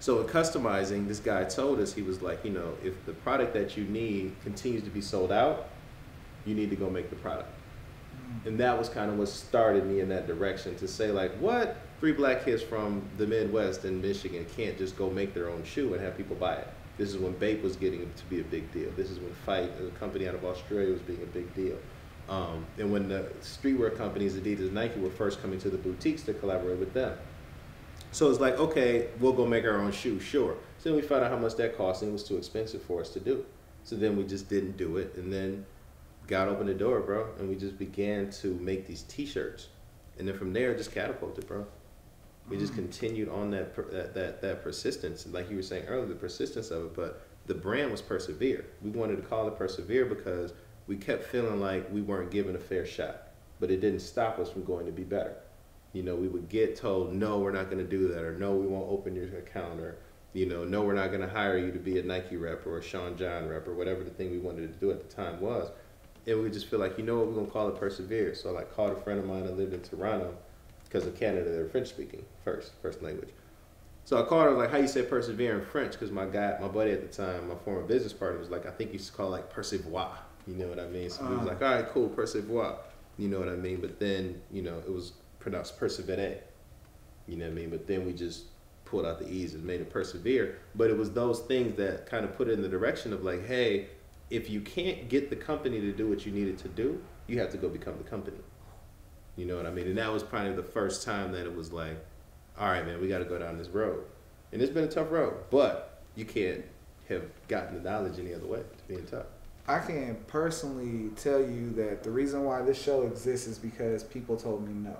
So in customizing, this guy told us, he was like, you know, if the product that you need continues to be sold out, you need to go make the product. And that was kind of what started me in that direction, to say, like, what? 3 black kids from the Midwest and Michigan can't just go make their own shoe and have people buy it. This is when Bape was getting to be a big deal. This is when Fight, a company out of Australia, was being a big deal. And when the streetwear companies, Adidas, Nike, were first coming to the boutiques to collaborate with them. So it's like, okay, we'll go make our own shoe, sure. So then we found out how much that cost, and it was too expensive for us to do. So then we just didn't do it, and then God opened the door, bro, and we just began to make these T-shirts. And then from there, it just catapulted, bro. We just continued on that persistence. And like you were saying earlier, the persistence of it, but the brand was Persevere. We wanted to call it Persevere because we kept feeling like we weren't given a fair shot, but it didn't stop us from going to be better. You know, we would get told, no, we're not going to do that, or no, we won't open your account, or, you know, no, we're not going to hire you to be a Nike rep or a Sean John rep, or whatever the thing we wanted to do at the time was. And we just feel like, you know what, we're going to call it Persevere. So I like called a friend of mine that lived in Toronto, because of Canada, they're French speaking first language. So I called her, like, how you say persevere in French? Because my buddy at the time, my former business partner, was like, I think you should call it like percevoir. You know what I mean? So he was like, all right, cool, percevoir. You know what I mean? But then, you know, it was pronounced persevere. You know what I mean? But then we just pulled out the E's and made it persevere. But it was those things that kind of put it in the direction of like, hey, if you can't get the company to do what you needed to do, you have to go become the company. You know what I mean? And that was probably the first time that it was like, all right, man, we got to go down this road. And it's been a tough road, but you can't have gotten the knowledge any other way. It's being tough. I can personally tell you that the reason why this show exists is because people told me no.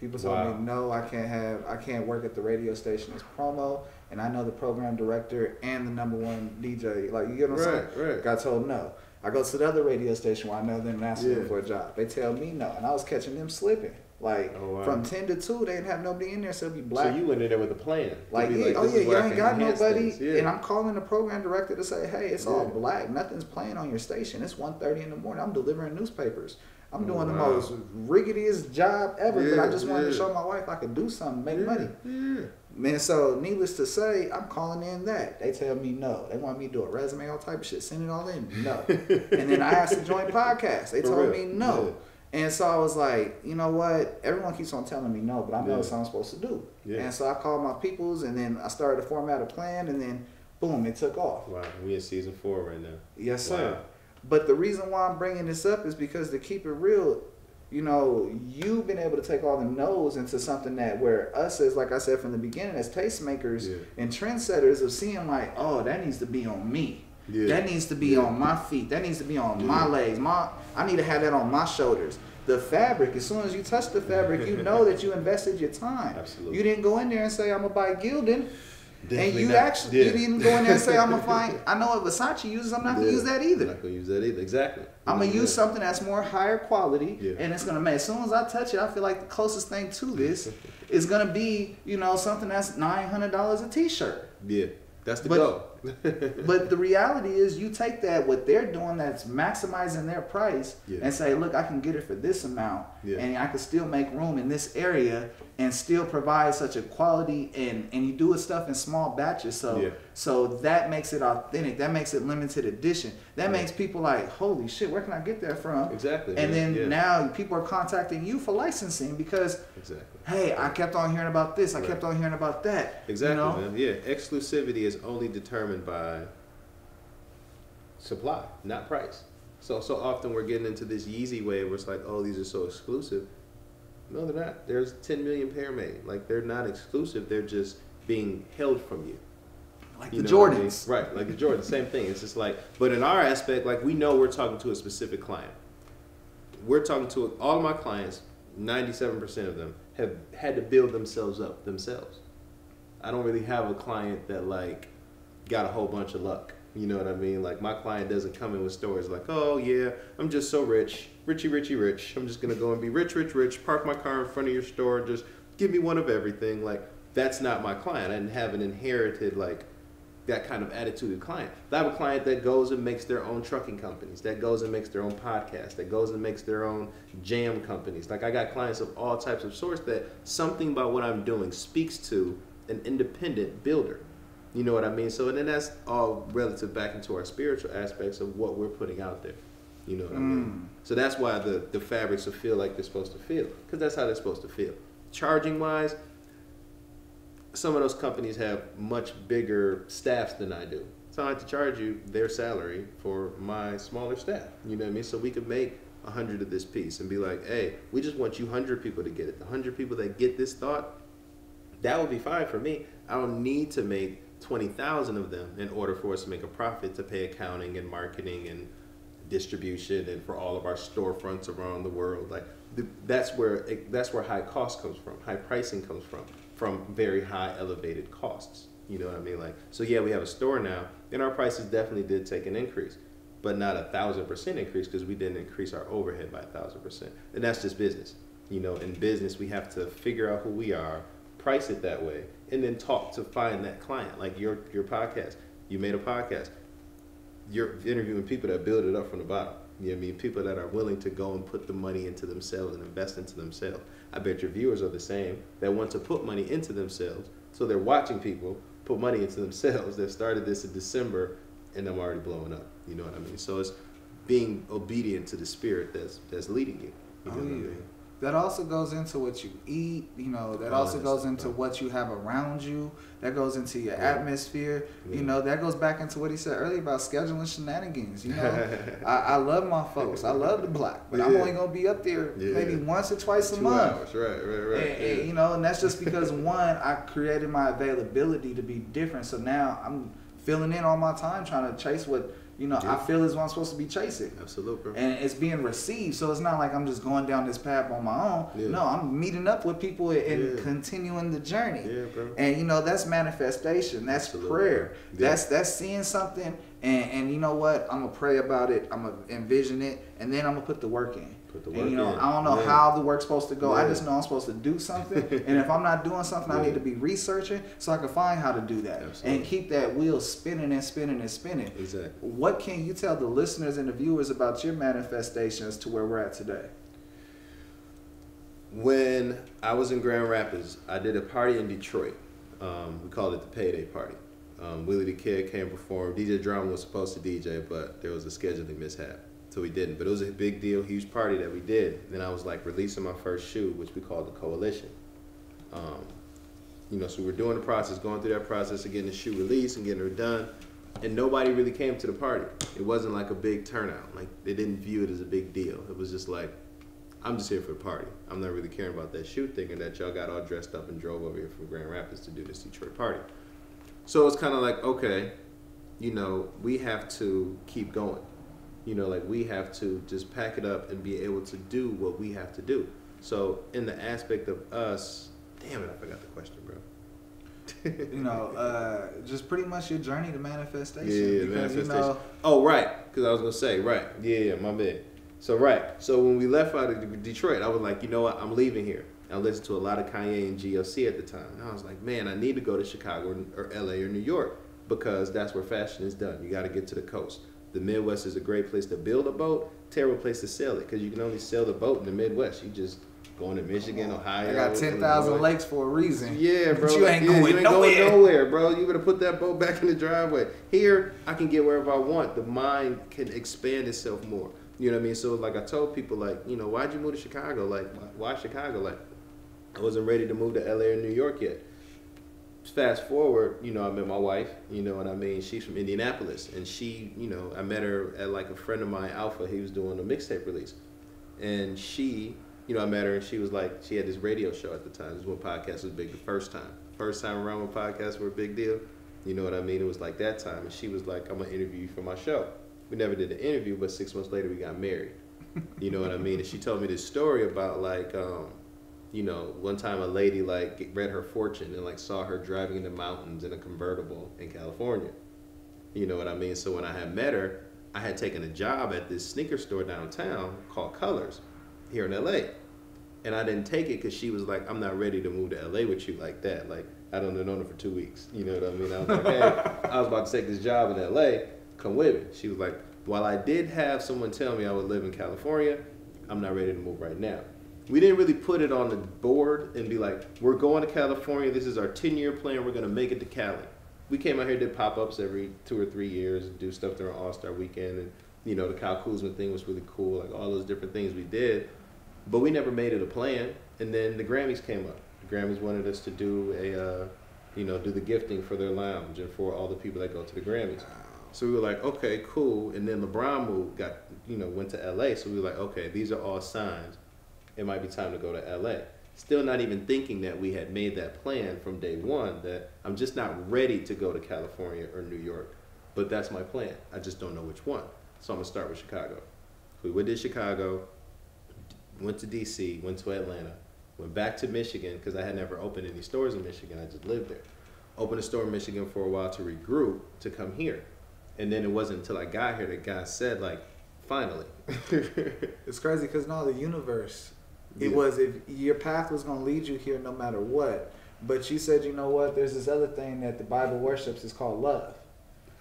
People told me no, I can't work at the radio station as promo, and I know the program director and the #1 DJ. Like, you get what I'm saying? Right. Got told no. I go to the other radio station where I know them and ask them for a job. They tell me no, and I was catching them slipping. Like, from 10 to 2, they didn't have nobody in there, so it'd be black. So you went in there with a plan. Like, yeah, you ain't got nobody. Yeah. And I'm calling the program director to say, hey, it's all black. Nothing's playing on your station. It's 1:30 in the morning. I'm delivering newspapers. I'm doing the most riggediest job ever, but I just wanted to show my wife I could do something, make money. Yeah. Man, so needless to say, I'm calling in that. They tell me no. They want me to do a resume, all type of shit, send it all in. No. And then I asked to join podcasts. They told me no. Yeah. And so I was like, you know what? Everyone keeps on telling me no, but I know what I'm supposed to do. Yeah. And so I called my peoples, and then I started to format a plan, and then boom, it took off. Wow, we in season 4 right now. Yes, sir. Wow. But the reason why I'm bringing this up is because, to keep it real, you know, you've been able to take all the no's into something that where us as, like I said from the beginning, as tastemakers and trendsetters of seeing like, oh, that needs to be on me. Yeah. That needs to be on my feet. That needs to be on my legs. I need to have that on my shoulders. The fabric, as soon as you touch the fabric, you know that you invested your time. Absolutely. You didn't go in there and say, I'm going to buy Gildan. And you not. actually Yeah. you didn't go in there and say, I'm gonna find. I know what Versace uses. I'm not gonna use that either. I'm not gonna use that either. Exactly. I'm gonna use something that's more higher quality, Yeah. and it's gonna make. As soon as I touch it, I feel like the closest thing to this is gonna be, something that's $900 a T-shirt. Yeah, that's the But- goal. But the reality is, you take that what they're doing that's maximizing their price, Yeah. and say, look, I can get it for this amount, Yeah. and I can still make room in this area and still provide such a quality, and you do it stuff in small batches, so Yeah. so that makes it authentic. That makes it limited edition. That Yeah. makes people like, holy shit, where can I get that from? Exactly. And man. then now people are contacting you for licensing because, Exactly. hey, I kept on hearing about this, I Right. kept on hearing about that. Exactly, you know? man. Yeah, exclusivity is only determined by supply, not price. So often we're getting into this Yeezy way where it's like, oh, these are so exclusive. No, they're not. There's 10 million pair made. Like, they're not exclusive. They're just being held from you. Like You the know what I mean? Jordans. Right, like the Jordans, same thing. It's just like, but in our aspect, like, we know we're talking to a specific client. We're talking to all of my clients, 97% of them have had to build themselves up themselves. I don't really have a client that, like, got a whole bunch of luck. You know what I mean? Like, my client doesn't come in with stories like, oh yeah, I'm just so rich, richy, richy, rich. I'm just gonna go and be rich, rich, rich, park my car in front of your store, just give me one of everything. Like, that's not my client. I didn't have an inherited, like, that kind of attituded client. I have a client that goes and makes their own trucking companies, that goes and makes their own podcasts, that goes and makes their own jam companies. Like, I got clients of all types of sorts that something about what I'm doing speaks to an independent builder. You know what I mean? So, and then that's all relative back into our spiritual aspects of what we're putting out there. You know what I mean? So that's why the fabrics will feel like they're supposed to feel, because that's how they're supposed to feel. Charging wise, some of those companies have much bigger staffs than I do. So I have to charge you their salary for my smaller staff. You know what I mean? So we could make 100 of this piece and be like, hey, we just want you 100 people to get it. The 100 people that get this thought, that would be fine for me. I don't need to make 20,000 of them in order for us to make a profit to pay accounting and marketing and distribution and for all of our storefronts around the world. Like, that's where high cost comes from. High pricing comes from very high elevated costs. You know what I mean? Like, so yeah, we have a store now, and our prices definitely did take an increase, but not 1,000% increase, because we didn't increase our overhead by 1,000%. And that's just business. You know, in business, we have to figure out who we are, price it that way, and then talk to find that client. Like your podcast, you made a podcast. You're interviewing people that build it up from the bottom. You know what I mean? People that are willing to go and put the money into themselves and invest into themselves. I bet your viewers are the same, that want to put money into themselves. So they're watching people put money into themselves that started this in December, and I'm already blowing up. You know what I mean? So it's being obedient to the spirit that's leading you. You know what I mean? That also goes into what you eat, that All also that goes stuff, into right. what you have around you. That goes into your atmosphere. Yeah. That goes back into what he said earlier about scheduling shenanigans. I love my folks. I love the block, but I'm only going to be up there maybe once or twice a 2 month. hours, right. And that's just because, one, I created my availability to be different. So now I'm filling in all my time trying to chase what, I feel is what I'm supposed to be chasing. Absolutely, bro. And it's being received, so it's not like I'm just going down this path on my own. Yeah. No, I'm meeting up with people and continuing the journey. Yeah, bro. And that's manifestation. That's prayer. Yeah. That's seeing something, and you know what? I'm gonna pray about it. I'm gonna envision it, and then I'm gonna put the work in. And, I don't know how the work's supposed to go. I just know I'm supposed to do something. And if I'm not doing something, I need to be researching so I can find how to do that. Absolutely. And keep that wheel spinning and spinning and spinning. Exactly. What can you tell the listeners and the viewers about your manifestations to where we're at today? When I was in Grand Rapids, I did a party in Detroit. We called it the Payday Party. Willie the Kid came perform. DJ Drama was supposed to DJ, but there was a scheduling mishap, so we didn't. But it was a big deal, huge party that we did. Then I was like releasing my first shoe, which we called the Coalition. So we were doing the process, going through that process of getting the shoe released and getting it done. And nobody really came to the party. It wasn't like a big turnout. Like, they didn't view it as a big deal. It was just like, I'm just here for the party. I'm not really caring about that shoe thing, and that y'all got all dressed up and drove over here from Grand Rapids to do this Detroit party. So it's kind of like, okay, we have to keep going. We have to just pack it up and be able to do what we have to do. So in the aspect of us, damn it, I forgot the question, bro. You know, just pretty much your journey to manifestation. Yeah, because, manifestation. You know, oh, right. Because I was gonna say, right. Yeah, my bad. So when we left out of Detroit, I was like, you know what? I'm leaving here. I listened to a lot of Kanye and GLC at the time, and I was like, man, I need to go to Chicago or LA or New York because that's where fashion is done. You got to get to the coast. The Midwest is a great place to build a boat, terrible place to sail it because you can only sail the boat in the Midwest. You just going to Michigan, Ohio. I got 10,000 lakes for a reason. Yeah, bro. But you ain't going nowhere, bro. You better put that boat back in the driveway. Here, I can get wherever I want. The mind can expand itself more. You know what I mean? So, like, I told people, like, you know, why'd you move to Chicago? Like, why Chicago? Like, I wasn't ready to move to LA or New York yet. Fast forward, you know, I met my wife, you know what I mean? She's from Indianapolis. And she, you know, I met her at, like, a friend of mine, Alpha. He was doing a mixtape release. And she... You know, I met her and she was like, she had this radio show at the time. This is when podcasts was big the first time. First time around when podcasts were a big deal. You know what I mean? It was like that time. And she was like, I'm going to interview you for my show. We never did the interview, but 6 months later we got married. You know what I mean? And she told me this story about like, you know, one time a lady like read her fortune and like saw her driving in the mountains in a convertible in California. You know what I mean? So when I had met her, I had taken a job at this sneaker store downtown called Colors. Here in LA, and I didn't take it because she was like, I'm not ready to move to LA with you like that. Like, I don't know her for 2 weeks. You know what I mean? I was like, hey, I was about to take this job in LA. Come with me. She was like, while I did have someone tell me I would live in California, I'm not ready to move right now. We didn't really put it on the board and be like, we're going to California. This is our 10-year plan. We're going to make it to Cali. We came out here, did pop-ups every 2 or 3 years, do stuff during All-Star Weekend. And, you know, the Kyle Kuzma thing was really cool. Like, all those different things we did. But we never made it a plan, and then the Grammys came up. The Grammys wanted us to do do the gifting for their lounge and for all the people that go to the Grammys. So we were like, okay, cool. And then LeBron went to LA. So we were like, okay, these are all signs. It might be time to go to LA. Still not even thinking that we had made that plan from day one, that I'm just not ready to go to California or New York. But that's my plan. I just don't know which one. So I'm going to start with Chicago. We went to Chicago. Went to D.C., went to Atlanta, went back to Michigan because I had never opened any stores in Michigan. I just lived there. Opened a store in Michigan for a while to regroup to come here. And then it wasn't until I got here that God said, like, finally. It's crazy because no, the universe, Yeah. it was, if your path was going to lead you here no matter what. But you said, you know what, there's this other thing that the Bible worships is called love.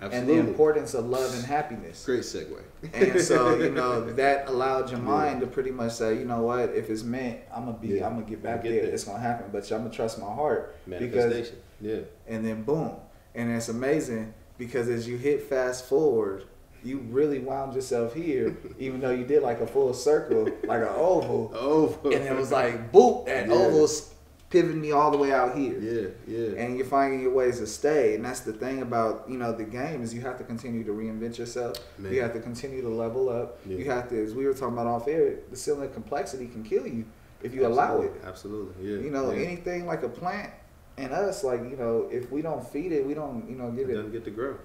Absolutely. And the importance of love and happiness. Great segue. And so, you know, that allowed your mind to pretty much say, you know what, if it's meant, I'm gonna get back there. It's gonna happen. But I'm gonna trust my heart. Manifestation. And then boom. And it's amazing because as you hit fast forward, you really wound yourself here, even though you did like a full circle, like an oval. And it was like, boop, that oval's pivoting me all the way out here. And you're finding your ways to stay. And that's the thing about, you know, the game is you have to continue to reinvent yourself. You have to continue to level up. You have to, as we were talking about off air, the ceiling of complexity can kill you if you allow it. Absolutely. You know, anything like a plant and us, like, you know, if we don't feed it, we don't, you know, give it. Doesn't get to grow.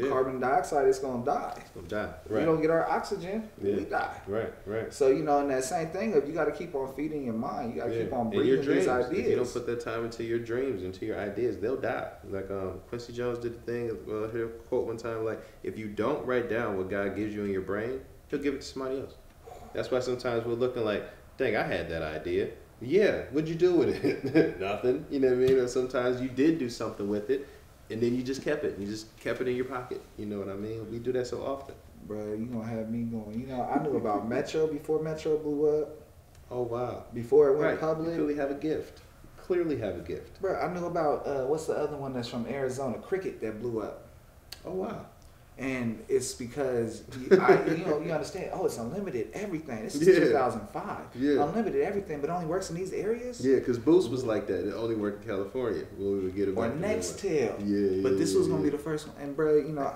Carbon dioxide, it's gonna die. It's gonna die. If we don't get our oxygen, we die. Right. So, you know, in that same thing of you got to keep on feeding your mind. You got to keep on breathing these ideas. If you don't put that time into your dreams, into your ideas, they'll die. Like Quincy Jones did the thing. Well, I heard a quote one time, like, if you don't write down what God gives you in your brain, He'll give it to somebody else. That's why sometimes we're looking like, dang, I had that idea. Yeah, what'd you do with it? Nothing. You know what I mean? Or sometimes you did do something with it. And then you just kept it. You just kept it in your pocket. You know what I mean? We do that so often. Bro, you gonna have me going. You know, I knew about Metro before Metro blew up. Oh, wow. Before it went public. You clearly have a gift. Bro, I knew about, what's the other one that's from Arizona? Cricket that blew up. Oh, wow. And it's because, you understand, it's unlimited everything. This is 2005. Unlimited everything, but it only works in these areas? Yeah, because Boost was like that. It only worked in California when we would get it. Or Nextel. But this was going to be the first one. And, bro, you know,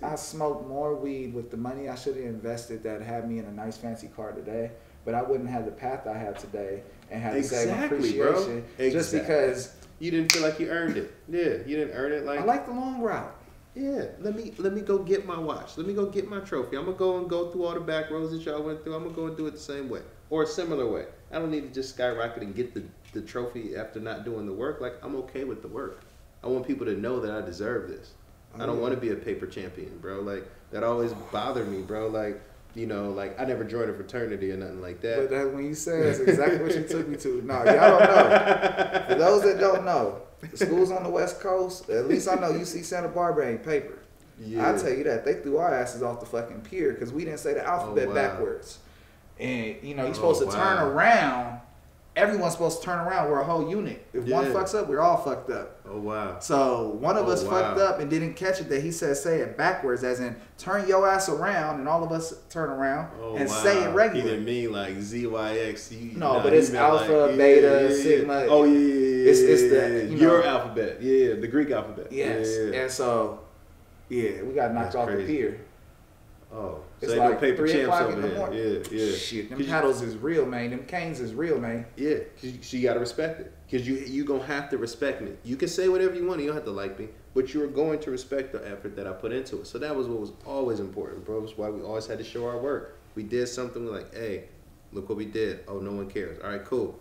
I smoked more weed with the money I should have invested that had me in a nice fancy car today. But I wouldn't have the path I have today and have the same appreciation. Bro. Just because. You didn't feel like you earned it. Yeah, you didn't earn it. Like, I like the long route. Yeah, let me go get my watch. Let me go get my trophy. I'm gonna go through all the back roads that y'all went through. I'm gonna go and do it the same way or a similar way. I don't need to just skyrocket and get the trophy after not doing the work. Like, I'm okay with the work. I want people to know that I deserve this. I don't want to be a paper champion, bro. Like, that always bothered me, bro. Like, you know, like, I never joined a fraternity or nothing like that. But that's when you said that's exactly what you took me to. No, y'all don't know. For those that don't know, the schools on the West Coast, at least I know UC Santa Barbara ain't paper. Yeah. I tell you that. They threw our asses off the fucking pier because we didn't say the alphabet backwards. And, you know, you're supposed to turn around. Everyone's supposed to turn around. We're a whole unit. If one fucks up, we're all fucked up. Oh, wow. So one of us fucked up and didn't catch it that he said say it backwards, as in turn your ass around, and all of us turn around and say it regular. He didn't mean like ZYX. No, but it's alpha, like, beta, sigma. Oh, yeah. It's the, you know, your alphabet. Yeah, the Greek alphabet. Yes. Yeah. And so, yeah, we got knocked off the pier. Oh, it's so like no paper 3 champs o'clock over in the here. morning. Yeah. Shit, them paddles is real, man. Them canes is real, man. Yeah, because you got to respect it. Because you going to have to respect me. You can say whatever you want. You don't have to like me. But you're going to respect the effort that I put into it. So that was what was always important, bro. That's why we always had to show our work. We did something, we're like, hey, look what we did. Oh, no one cares. All right, cool.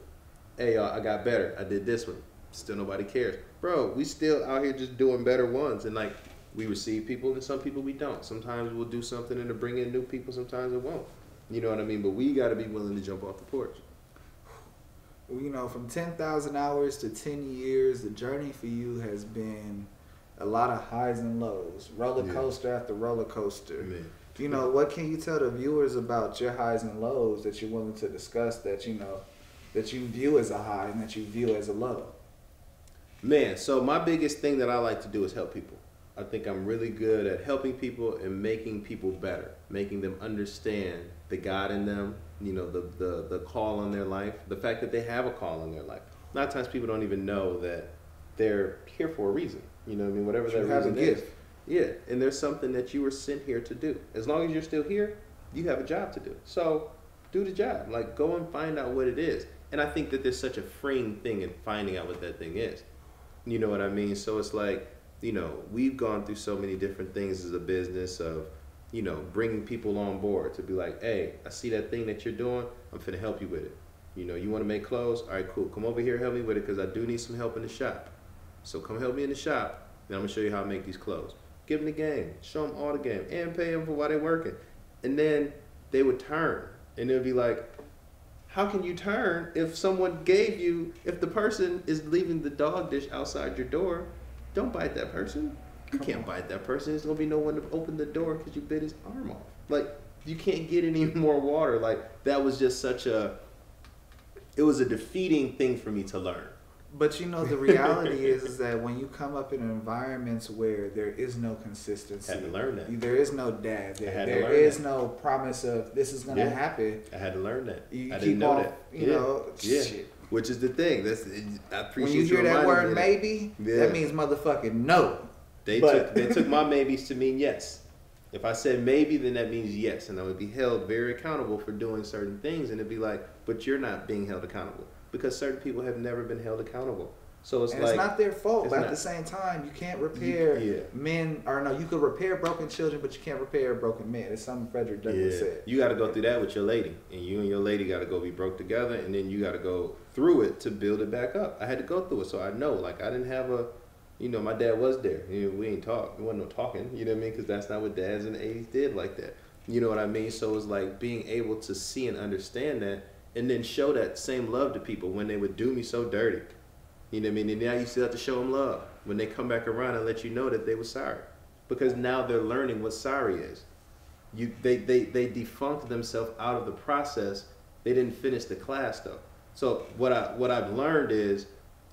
Hey, I got better. I did this one. Still nobody cares. Bro, we still out here just doing better ones. And, like, we receive people and some people we don't. Sometimes we'll do something and to bring in new people. Sometimes it won't. You know what I mean? But we got to be willing to jump off the porch. Well, you know, from 10,000 hours to 10 years, the journey for you has been a lot of highs and lows, roller coaster after roller coaster. Man. You know, what can you tell the viewers about your highs and lows that you're willing to discuss that, you know, that you view as a high and that you view as a low? Man, so my biggest thing that I like to do is help people. I think I'm really good at helping people and making people better, making them understand the God in them, you know, the call on their life, the fact that they have a call in their life. A lot of times people don't even know that they're here for a reason. You know what I mean? Whatever that reason is. Yeah, and there's something that you were sent here to do. As long as you're still here, you have a job to do. So do the job. Like, go and find out what it is. And I think that there's such a freeing thing in finding out what that thing is. You know what I mean? So it's like, you know, we've gone through so many different things as a business of, you know, bringing people on board to be like, hey, I see that thing that you're doing. I'm finna help you with it. You know, you want to make clothes? All right, cool. Come over here, help me with it, because I do need some help in the shop. So come help me in the shop, and I'm going to show you how I make these clothes. Give them the game. Show them all the game. And pay them for while they're working. And then they would turn. And they'll be like, how can you turn if someone gave you, if the person is leaving the dog dish outside your door? Don't bite that person. You can't bite that person. There's going to be no one to open the door because you bit his arm off. Like, you can't get any more water. Like, that was just such a, it was a defeating thing for me to learn. But you know, the reality is that when you come up in environments where there is no consistency, I had to learn that. There is no dad. There is no promise of this is going to happen. I had to learn that. You I keep didn't know on, that. you know, shit. Which is the thing. I appreciate when you hear that word that. maybe, that means motherfucking no. They took my maybes to mean yes. If I said maybe, then that means yes, and I would be held very accountable for doing certain things, and it'd be like, but you're not being held accountable because certain people have never been held accountable. So it's it's not their fault, but at the same time, you can't repair men, or no, you could repair broken children, but you can't repair broken men. It's something Frederick Douglass said. You got to go through that with your lady, and you and your lady got to go be broke together, and then you got to go through it to build it back up. I had to go through it, so I know. Like, I didn't have a, you know, my dad was there. You know, we ain't talk. There wasn't no talking. You know what I mean? Because that's not what dads in the 80s did like that. You know what I mean? So it's like being able to see and understand that, and then show that same love to people when they would do me so dirty. You know what I mean? And now you still have to show them love when they come back around and let you know that they were sorry. Because now they're learning what sorry is. They defunked themselves out of the process. They didn't finish the class though. So what I've learned is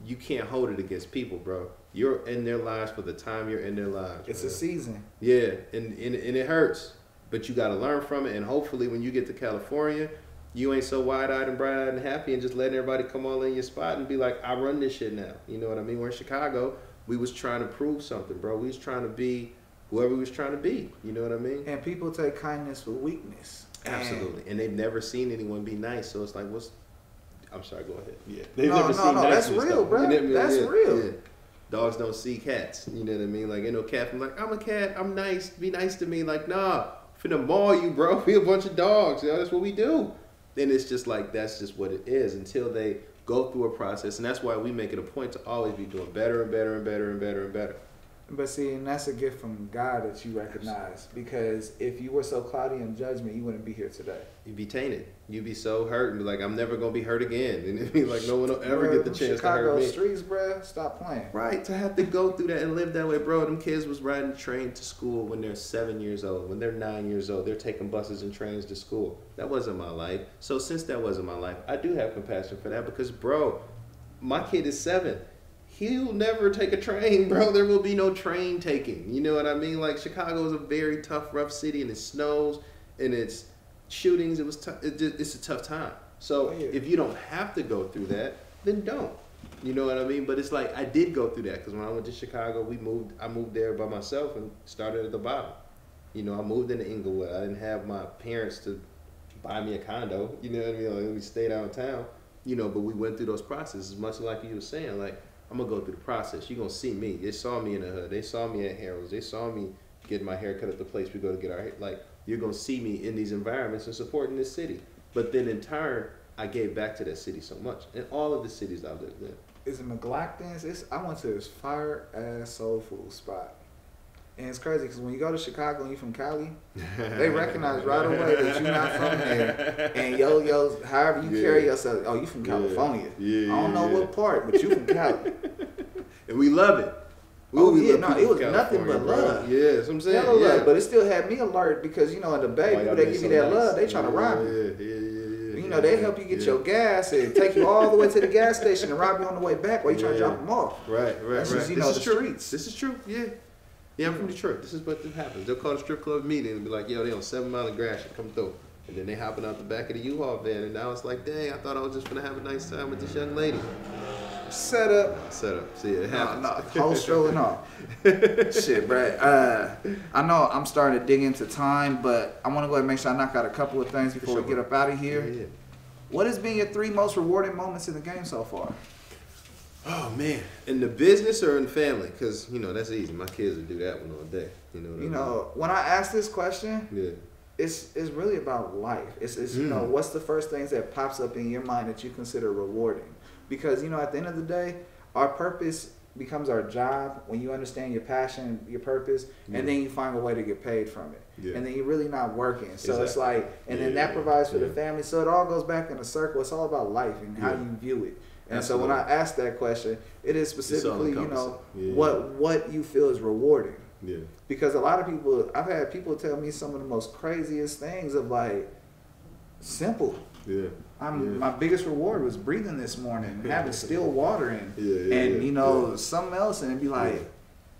you can't hold it against people, bro. You're in their lives for the time you're in their lives. It's a season. Yeah, and it hurts. But you got to learn from it. And hopefully when you get to California, you ain't so wide-eyed and bright-eyed and happy and just letting everybody come all in your spot and be like, I run this shit now. You know what I mean? We're in Chicago. We was trying to prove something, bro. We was trying to be whoever we was trying to be. You know what I mean? And people take kindness for weakness. Absolutely. And they've never seen anyone be nice. So it's like, I'm sorry, go ahead. Yeah. No, that's real, bro. That's real. Yeah. Dogs don't see cats. You know what I mean? Like, ain't no cat from like, I'm a cat. I'm nice. Be nice to me. Like, nah. Finna maul you, bro. We a bunch of dogs. You know, that's what we do. Then it's just like, that's just what it is until they go through a process, and that's why we make it a point to always be doing better and better and better and better and better. But see, and that's a gift from God that you recognize, because if you were so cloudy in judgment, you wouldn't be here today. You'd be tainted. You'd be so hurt and be like, I'm never going to be hurt again. And it'd be like, no one will ever get the chance to hurt me. Chicago streets, bruh, stop playing. Right, to have to go through that and live that way, bro. Them kids was riding the train to school when they're 7 years old. When they're 9 years old, they're taking buses and trains to school. That wasn't my life. So since that wasn't my life, I do have compassion for that because, bro, my kid is 7. He'll never take a train, bro. There will be no train taking. You know what I mean? Like, Chicago is a very tough, rough city, and it snows, and it's shootings. It was tough. It's a tough time. So if you don't have to go through that, then don't. You know what I mean? But it's like I did go through that because when I went to Chicago, I moved there by myself and started at the bottom. You know, I moved into Inglewood. I didn't have my parents to buy me a condo. You know what I mean? Like, we stayed downtown. You know, but we went through those processes, much like you were saying. Like, I'm going to go through the process. You're going to see me. They saw me in the hood. They saw me at Harold's. They saw me getting my hair cut at the place we go to get our hair. Like, you're going to see me in these environments and supporting this city. But then in turn, I gave back to that city so much. And all of the cities I lived in. Is it McLaughlin's? I went to this fire-ass soul food spot. And it's crazy because when you go to Chicago and you're from Cali, they recognize right away that you're not from there. And yo, however you carry yourself, oh, you from California. I don't know what part, but you from Cali. And we love it. It was nothing but love. Yeah, that's what I'm saying. Love, but it still had me alert because, you know, in the Bay, people that give you that love, they try to rob you. Yeah. You know, they help you get your gas and take you all the way to the gas station and rob you on the way back while you try to drop them off. Right. That's just, you know, the streets. This is true, yeah. Yeah, I'm from Detroit. This is what happens. They'll call the strip club meeting and be like, yo, they on 7 Mile and Gratiot, come through. And then they hopping out the back of the U-Haul van, and now it's like, dang, I thought I was just gonna have a nice time with this young lady. Set up. See, it happens. No, whole strolling off. Shit, Brad. I know I'm starting to dig into time, but I want to go ahead and make sure I knock out a couple of things before we get up out of here. Yeah. What has been your 3 most rewarding moments in the game so far? Oh man, in the business or in family? Because you know that's easy. My kids will do that one all day. You know. You know, when I ask this question, it's really about life. It's you know, what's the first things that pops up in your mind that you consider rewarding? Because you know, at the end of the day, our purpose becomes our job when you understand your passion, your purpose, and then you find a way to get paid from it. And then you're really not working. So it's like, and then that provides for the family. So it all goes back in a circle. It's all about life and how you view it. And Absolutely. so when I ask that question, it is specifically, you know, what you feel is rewarding. Yeah. Because a lot of people, I've had people tell me some of the most craziest things of like, simple. Yeah. My biggest reward was breathing this morning, having still water and you know, something else, and it'd be like,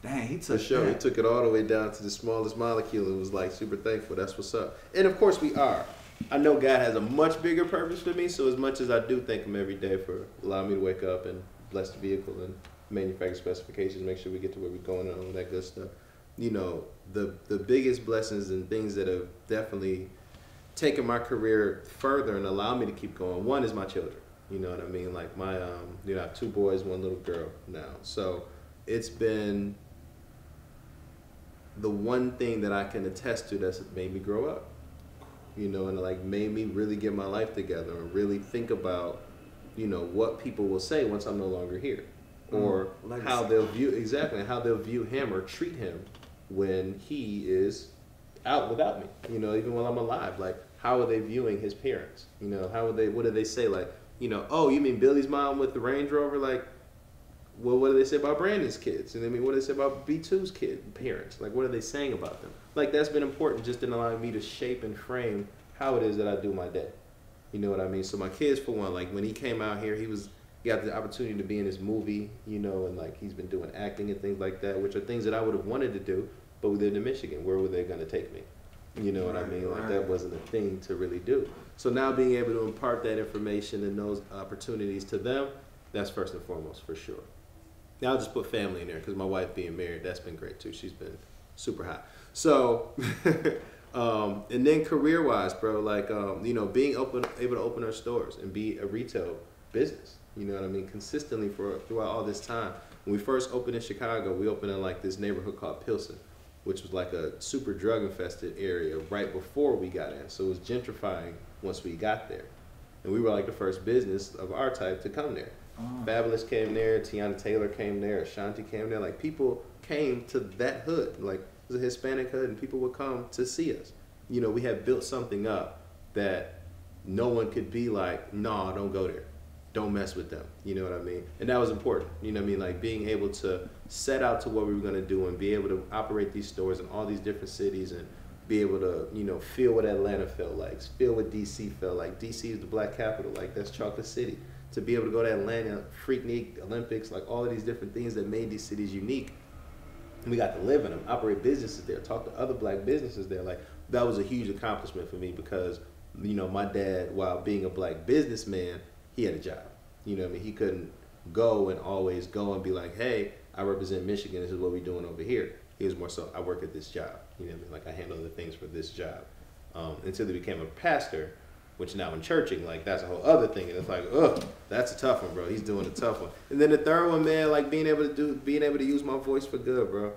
dang, he took He took it all the way down to the smallest molecule and was like super thankful. That's what's up. And of course we are. I know God has a much bigger purpose for me, so as much as I do thank him every day for allowing me to wake up and bless the vehicle and manufacture specifications, make sure we get to where we're going and all that good stuff. You know, the biggest blessings and things that have definitely taken my career further and allowed me to keep going, one is my children. You know what I mean? Like my, you know, I have 2 boys, 1 little girl now. So it's been the one thing that I can attest to that's made me grow up. You know, and like made me really get my life together and really think about, you know, what people will say once I'm no longer here, or how they'll view him or treat him when he is out without me. You know, even while I'm alive, like how are they viewing his parents? You know, what do they say? Like, you know, oh, you mean Billy's mom with the Range Rover? Like, well, what do they say about Brandon's kids? And I mean, what do they say about B2's parents? Like, what are they saying about them? Like, that's been important just in allowing me to shape and frame how it is that I do my day. You know what I mean? So my kids, for one, like when he came out here, he got the opportunity to be in his movie, you know, and like he's been doing acting and things like that, which are things that I would have wanted to do, but we lived in Michigan. Where were they going to take me? You know what I mean? Like that wasn't a thing to really do. So now being able to impart that information and those opportunities to them, that's first and foremost for sure. Now I'll just put family in there because my wife being married, that's been great too. She's been super hot. So, and then career-wise, bro, like, you know, being able to open our stores and be a retail business, you know what I mean, consistently throughout all this time. When we first opened in Chicago, we opened in like this neighborhood called Pilsen, which was like a super drug-infested area right before we got in. So it was gentrifying once we got there. And we were like the first business of our type to come there. Fabulous came there, Tiana Taylor came there, Ashanti came there. Like, people came to that hood. Like, it was a Hispanic hood, and people would come to see us. You know, we had built something up that no one could be like, nah, don't go there. Don't mess with them. You know what I mean? And that was important. You know what I mean? Like, being able to set out to what we were going to do and be able to operate these stores in all these different cities and be able to, you know, feel what Atlanta felt like, feel what DC felt like. DC is the black capital. Like, that's Chocolate City. To be able to go to Atlanta, Freaknik, Olympics, like all of these different things that made these cities unique. And we got to live in them, operate businesses there, talk to other black businesses there. Like, that was a huge accomplishment for me because, you know, my dad, while being a black businessman, he had a job. You know what I mean? He couldn't go and always go and be like, hey, I represent Michigan, this is what we're doing over here. He was more so, I work at this job. You know what I mean? Like, I handle the things for this job. Until he became a pastor, which now in churching, like, that's a whole other thing. And it's like, ugh, that's a tough one, bro. He's doing a tough one. And then the third one, man, like, being able to use my voice for good, bro.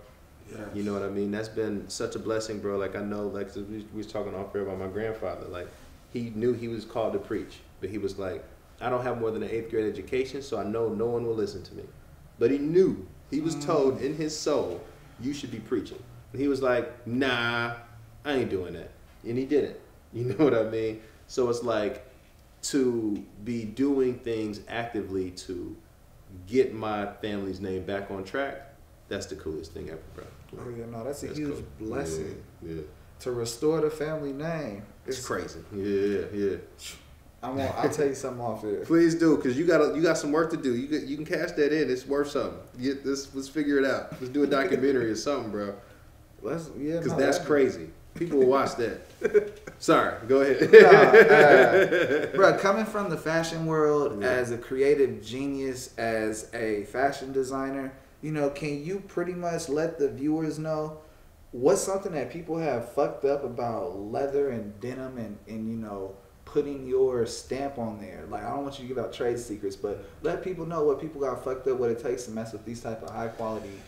Yes. You know what I mean? That's been such a blessing, bro. Like, I know, like, we was talking off air about my grandfather. Like, he knew he was called to preach, but he was like, I don't have more than an 8th grade education, so I know no one will listen to me. But he knew, he was told in his soul, you should be preaching. And he was like, nah, I ain't doing that. And he didn't. You know what I mean? So it's like, to be doing things actively to get my family's name back on track, that's the coolest thing ever, bro. Oh yeah, no, that's a huge cool. blessing. Yeah. To restore the family name. It's crazy. Yeah. I'll tell you something off there. Please do, because you got some work to do. You can cash that in. It's worth something. Let's figure it out. Let's do a documentary or something, bro. Because that's crazy. People will watch that. Sorry, go ahead. Bro, coming from the fashion world as a creative genius, as a fashion designer, you know, can you pretty much let the viewers know what's something that people have fucked up about leather and denim and you know, putting your stamp on there? Like, I don't want you to give out trade secrets, but let people know what people got fucked up, what it takes to mess with these type of high quality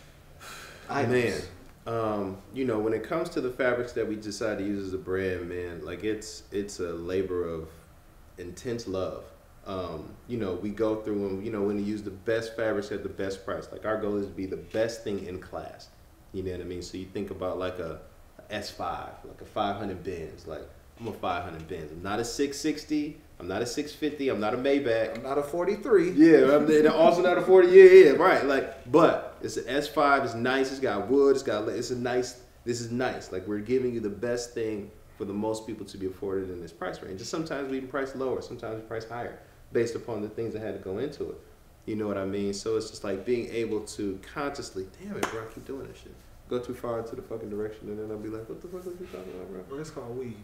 items. Man, you know, when it comes to the fabrics that we decide to use as a brand, man, like, it's a labor of intense love. You know, we go through them, you know, when you use the best fabrics at the best price. Like, our goal is to be the best thing in class. You know what I mean? So you think about like a S5, like a 500 Benz. Like, I'm a 500 Benz. I'm not a 660. I'm not a 650. I'm not a Maybach. I'm not a 43. Yeah, I'm also not a 40. Yeah, right. Like, but it's an S5. It's nice. It's got wood. This is nice. Like, we're giving you the best thing for the most people to be afforded in this price range. Just sometimes we even price lower. Sometimes we price higher based upon the things that had to go into it. You know what I mean? So it's just like being able to consciously, damn it, bro, I keep doing this shit. Go too far into the fucking direction, and then I'll be like, what the fuck are you talking about, bro? It's called weed.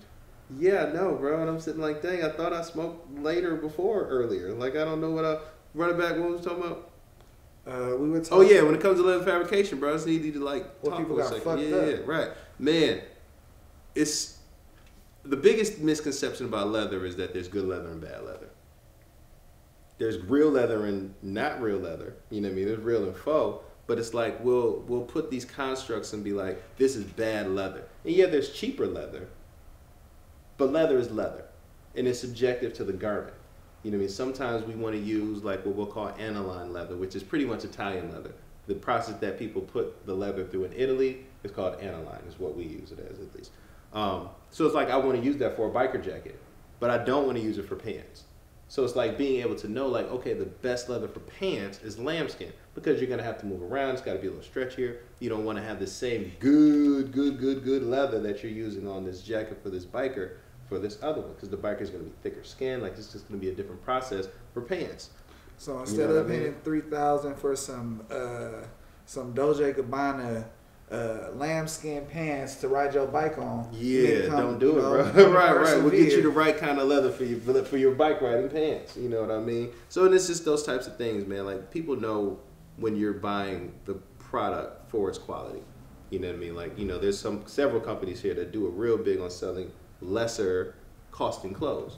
Yeah, no, bro. And I'm sitting like, dang, I thought I smoked earlier. Like, I don't know what I... Run it back, what was we talking about? We were talking... Oh, yeah, when it comes to leather fabrication, bro, it's easy to, like, what talk people for a got second. fucked Yeah, up. right. Man, it's... The biggest misconception about leather is that there's good leather and bad leather. There's real leather and not real leather. You know what I mean? There's real and faux. But it's like, we'll put these constructs and be like, this is bad leather. And yeah, there's cheaper leather. But leather is leather, and it's subjective to the garment. You know what I mean? Sometimes we want to use like what we'll call aniline leather, which is pretty much Italian leather. The process that people put the leather through in Italy is called aniline, is what we use it as, at least. So it's like, I want to use that for a biker jacket, but I don't want to use it for pants. So it's like being able to know, like, okay, the best leather for pants is lambskin, because you're going to have to move around. It's got to be a little stretchier. You don't want to have the same good leather that you're using on this jacket for this biker for this other one, because the biker is going to be thicker skin. Like, it's just going to be a different process for pants. So instead of paying $3,000 for some Dolce & Gabbana lambskin pants to ride your bike on, don't do it, bro. right. We'll get you the right kind of leather for your bike riding pants. You know what I mean? So it's just those types of things, man. Like, people know when you're buying the product for its quality. You know what I mean? Like, you know, there's several companies here that do a real big on selling lesser costing clothes.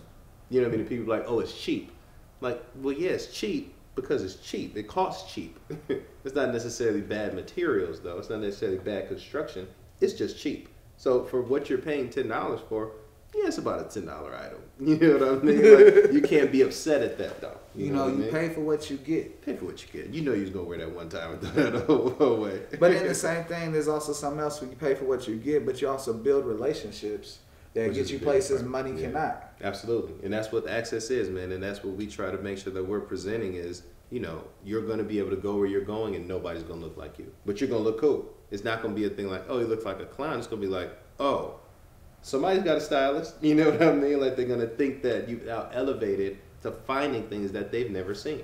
You know what I mean? People are like, oh, it's cheap. Like, well, yeah, it's cheap because it's cheap. It costs cheap. It's not necessarily bad materials, though. It's not necessarily bad construction. It's just cheap. So for what you're paying $10 for, Yeah, it's about a $10 item. You know what I mean? Like, you can't be upset at that though. You know, you pay for what you get. Pay for what you get. You know you was gonna wear that one time and throw that whole way. But in the same thing, there's also something else where you pay for what you get, but you also build relationships that get you places money cannot. Absolutely. And that's what access is, man. And that's what we try to make sure that we're presenting is, you know, you're going to be able to go where you're going and nobody's going to look like you. But you're going to look cool. It's not going to be a thing like, oh, he looks like a clown. It's going to be like, oh, somebody's got a stylist. You know what I mean? Like they're going to think that you've elevated to finding things that they've never seen.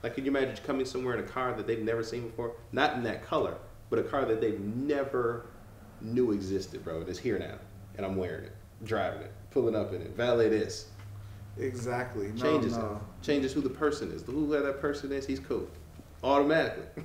Like, can you imagine coming somewhere in a car that they've never seen before? Not in that color, but a car that they've never knew existed, bro. It's here now. And I'm wearing it, driving it, pulling up in it. Valet this. Exactly. Changes it. Changes who the person is. Whoever that person is, he's cool. Automatically.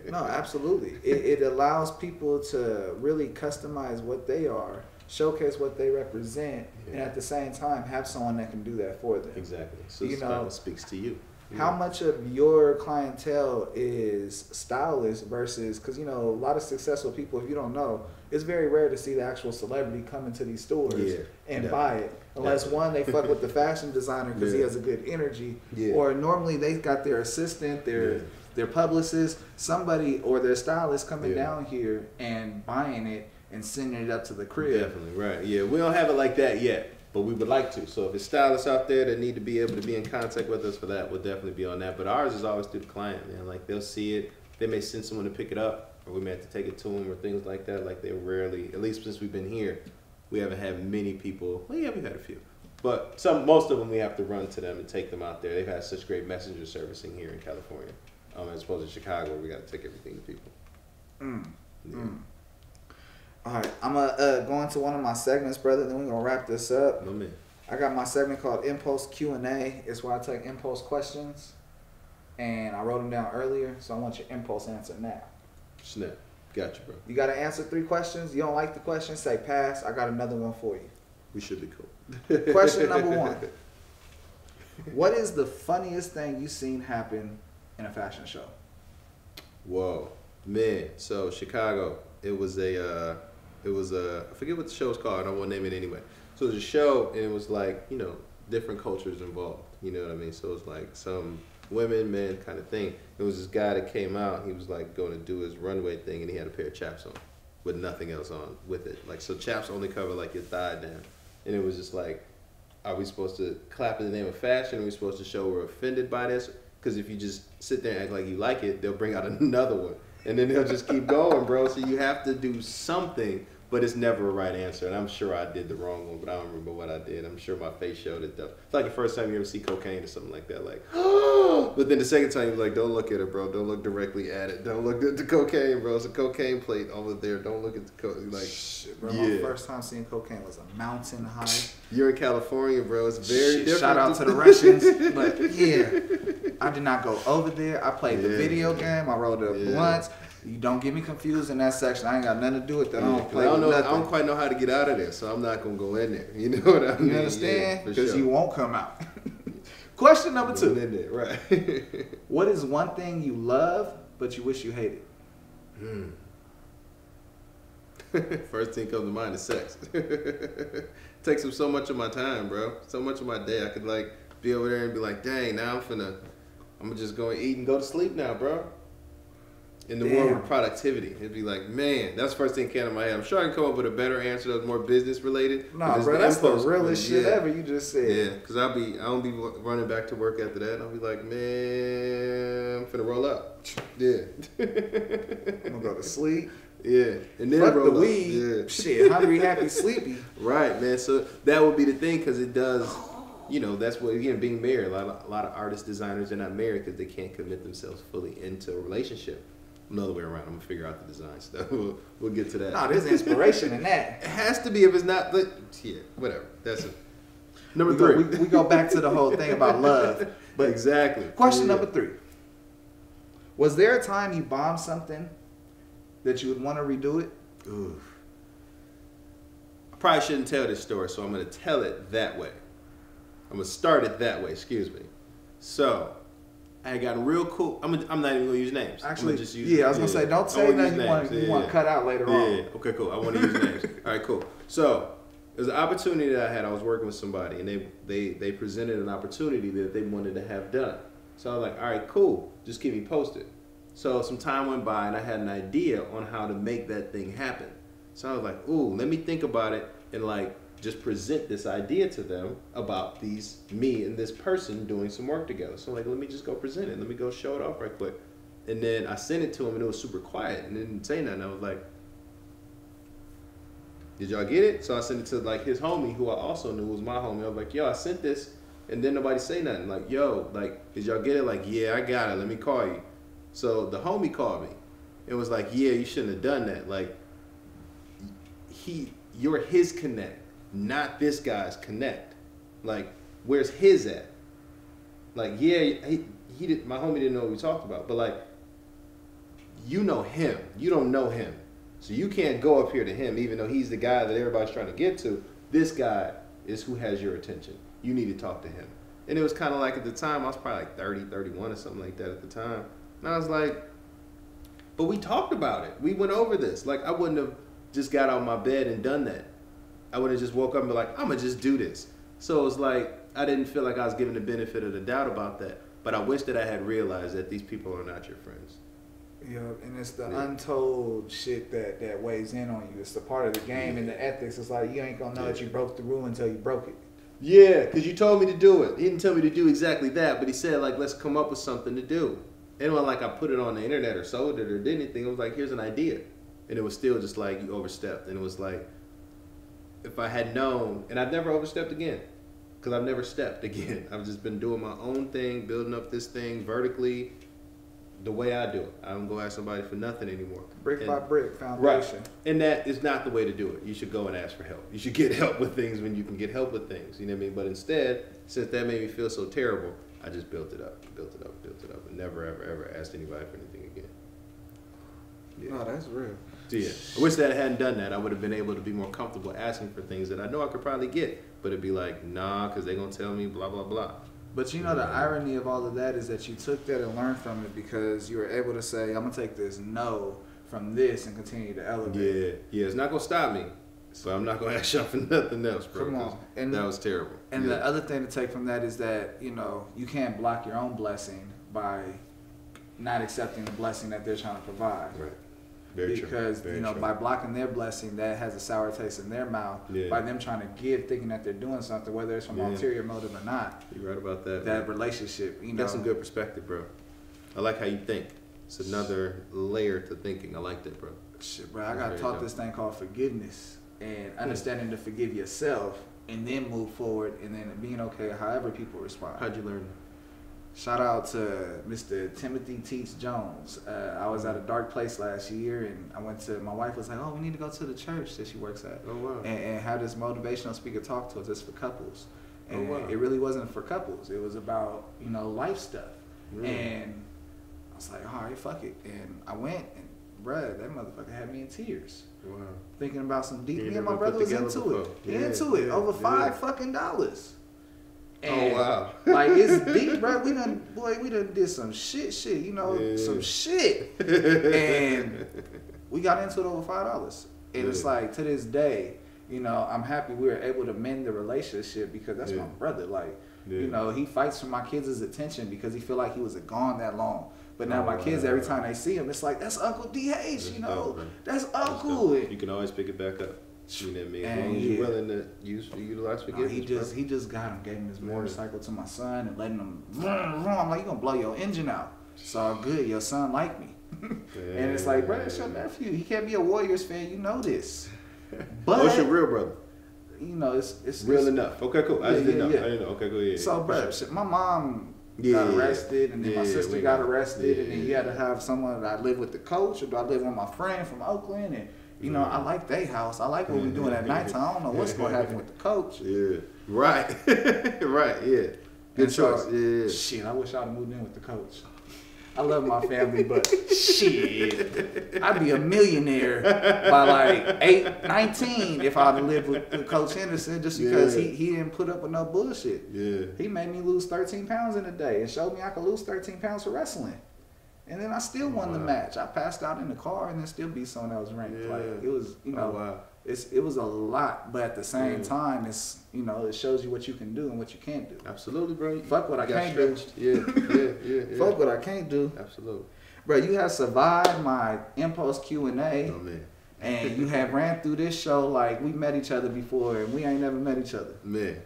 No, absolutely. It allows people to really customize what they are, showcase what they represent, and at the same time have someone that can do that for them. Exactly. So you know, speaks to you. How much of your clientele is stylists versus, because, you know, a lot of successful people, if you don't know, it's very rare to see the actual celebrity come into these stores and buy it. Unless, one, they fuck with the fashion designer because he has a good energy. Or normally they got their assistant, their publicist, somebody, or their stylist coming down here and buying it and sending it up to the crib. Definitely, right. Yeah, we don't have it like that yet. But we would like to. So if there's stylists out there that need to be able to be in contact with us for that, we'll definitely be on that. But ours is always through the client, man. Like, they'll see it. They may send someone to pick it up, or we may have to take it to them, or things like that. Like, they rarely, at least since we've been here, we haven't had many people. Well, yeah, we've had a few. But most of them we have to run to them and take them out there. They've had such great messenger servicing here in California. As opposed to Chicago, where we got to take everything to people. All right, I'm going to go into one of my segments, brother, then we're going to wrap this up. No, man. I got my segment called Impulse Q&A. It's where I take impulse questions, and I wrote them down earlier, so I want your impulse answer now. Snap. Got you, bro. You got to answer 3 questions. You don't like the question, say pass. I got another one for you. We should be cool. Question number 1. What is the funniest thing you've seen happen in a fashion show? Whoa. Man, so Chicago, it was a, I forget what the show was called. I won't name it anyway. So it was a show, and it was like, you know, different cultures involved. You know what I mean? So it was like some women, men kind of thing. It was this guy that came out. He was like going to do his runway thing, and he had a pair of chaps on with nothing else on with it. Like, so chaps only cover like your thigh down. And it was just like, are we supposed to clap in the name of fashion? Are we supposed to show we're offended by this? Because if you just sit there and act like you like it, they'll bring out another one. And then they'll just keep going, bro. So you have to do something, but it's never a right answer. And I'm sure I did the wrong one, but I don't remember what I did. I'm sure my face showed it, though. It's like the first time you ever see cocaine or something like that. Like, but then the second time you're like, don't look at it, bro. Don't look directly at it. Don't look at the cocaine, bro. It's a cocaine plate over there. Don't look at the cocaine. Like, shit, bro. My first time seeing cocaine was a mountain high. You're in California, bro. It's very different. Shout out to the Russians. But yeah, I did not go over there. I played the video game. I rolled the blunts. You don't get me confused in that section. I ain't got nothing to do with that. I don't play with nothing. I don't quite know how to get out of there, so I'm not going to go in there. You know what I mean? You understand? Because you won't come out. Question number 2. In there, right. What is one thing you love, but you wish you hated? First thing comes to mind is sex. Takes up so much of my time, bro. So much of my day. I could like be over there and be like, dang, now I'm gonna just go and eat and go to sleep now, bro. In the world of productivity, it'd be like, man, that's the first thing that came to my head. I'm sure I can come up with a better answer that's more business related. Nah, bro, that's the realest shit ever you just said. Yeah, because I don't be running back to work after that. I'll be like, man, I'm finna roll up. Yeah. I'm gonna go to sleep. Yeah, and then fuck roll the weed. Yeah. Shit, hungry, happy, sleepy. Right, man. So that would be the thing, because it does. You know, that's what, again, being married. A lot of artists, designers are not married because they can't commit themselves fully into a relationship. Another way around. I'm gonna figure out the design stuff. We'll get to that. No, there's inspiration in that. It has to be if it's not. But yeah, whatever. That's it. Number 3. We go back to the whole thing about love. But exactly. Question number 3. Was there a time you bombed something that you would want to redo it? Oof. I probably shouldn't tell this story, so I'm gonna tell it that way. I'm gonna start it that way. Excuse me. So. I had gotten real cool. I'm not even gonna use names. Actually, just use I was gonna say, don't say nothing you want to cut out later on. Yeah. Okay, cool. I want to use names. All right, cool. So It was an opportunity that I had. I was working with somebody, and they presented an opportunity that they wanted to have done. So I was like, all right, cool. Just keep me posted. So some time went by, and I had an idea on how to make that thing happen. So I was like, ooh, let me think about it and like just present this idea to them about me and this person doing some work together. So like, let me just go present it. Let me go show it off right quick. And then I sent it to him, and it was super quiet, and didn't say nothing. I was like, did y'all get it? So I sent it to like his homie, who I also knew was my homie. I was like, yo, I sent this, and then nobody say nothing. Like, yo, like, did y'all get it? Like, yeah, I got it. Let me call you. So the homie called me. It was like, yeah, you shouldn't have done that. Like, you're his connect, not this guy's connect. Like, where's his at? Like, yeah, he did. My homie didn't know what we talked about, but like, you know him. You don't know him. So you can't go up here to him, even though he's the guy that everybody's trying to get to. This guy is who has your attention. You need to talk to him. And it was kind of like at the time, I was probably like 30, 31 or something like that at the time. And I was like, but we talked about it. We went over this. Like, I wouldn't have just got out of my bed and done that. I would have just woke up and be like, I'm going to just do this. So it was like, I didn't feel like I was given the benefit of the doubt about that. But I wish that I had realized that these people are not your friends. Yeah, and it's the untold shit that weighs in on you. It's the part of the game and the ethics. It's like, you ain't gonna know that you broke the rule until you broke it. Yeah, because you told me to do it. He didn't tell me to do exactly that, but he said, like, let's come up with something to do. And it wasn't like I put it on the internet or sold it or did anything. It was like, here's an idea. And it was still just like, you overstepped. And it was like, if I had known, and I've never overstepped again, because I've never stepped again. I've just been doing my own thing, building up this thing vertically, the way I do it. I don't go ask somebody for nothing anymore. Brick by brick foundation. Right. And that is not the way to do it. You should go and ask for help. You should get help with things when you can get help with things. You know what I mean? But instead, since that made me feel so terrible, I just built it up, and never, ever, ever asked anybody for anything again. Yeah. No, that's real. So yeah, I wish that I hadn't done that. I would have been able to be more comfortable asking for things that I know I could probably get. But it'd be like, nah, because they're going to tell me blah, blah, blah. But you know, the irony of all of that is that you took that and learned from it because you were able to say, I'm going to take this no from this and continue to elevate. Yeah, it's not going to stop me. So I'm not going to ask y'all for nothing else, bro. Come on. And that was terrible. And the other thing to take from that is that, you know, you can't block your own blessing by not accepting the blessing that they're trying to provide. Right. Very because, true. you know, by blocking their blessing, that has a sour taste in their mouth. Yeah. By them trying to give, thinking that they're doing something, whether it's from ulterior motive or not. You're right about that. That relationship, you know. That's some good perspective, bro. I like how you think. It's another layer to thinking. I like that, bro. Shit, bro. I got taught this thing called forgiveness and understanding to forgive yourself and then move forward and then being okay however people respond. How'd you learn that? Shout out to Mr. Timothy Teach Jones. I was at a dark place last year, and I went to, my wife was like, oh, we need to go to the church that she works at. Oh, wow. And have this motivational speaker talk to us. It's for couples. And wow. It really wasn't for couples. It was about, you know, life stuff. Really? And I was like, all right, fuck it. And I went, and bruh, that motherfucker had me in tears. Wow. Thinking about some deep, me and my brother was into it. Over $5 fucking dollars. And oh wow! Like it's deep, bro. We done did some shit, you know, some shit, and we got into it over $5. And it's like to this day, you know, I'm happy we were able to mend the relationship because that's my brother. Like, you know, he fights for my kids' attention because he feel like he was gone that long. But now my kids, every time they see him, it's like that's Uncle DH, you know, that's Uncle. You can always pick it back up. You know what I mean? As long as you're willing to utilize forgiveness. He just got him, gave him his motorcycle to my son and letting him run. I'm like, you gonna blow your engine out. It's all good. Your son like me. And it's like, bro, it's your nephew. He can't be a Warriors fan. You know this. But what's your real brother? You know, it's real enough. Okay, cool. I just didn't know. I didn't know. Okay, go ahead. So, bro, my mom got arrested, and then my sister got arrested, and then you had to have someone that I live with the coach, or do I live with my friend from Oakland, and you know, I like their house. I like what we're doing at nighttime. I don't know what's going to happen with the coach. Yeah. Right. Right. Yeah. Good choice. Yeah. Shit, I wish I'd have moved in with the coach. I love my family, but shit, I'd be a millionaire by like 19 if I'd have lived with Coach Henderson just because he didn't put up with no bullshit. Yeah. He made me lose 13 pounds in a day and showed me I could lose 13 pounds for wrestling. And then I still won the match. I passed out in the car and then still beat someone that was ranked. Like, it was, you know, it was a lot, but at the same time, it's, you know, it shows you what you can do and what you can't do. Absolutely, bro. Fuck what I can't do. Yeah. Fuck what I can't do. Absolutely. Bro, you have survived my impulse Q&A. Oh, man. And you have ran through this show like we met each other before and we ain't never met each other. Man.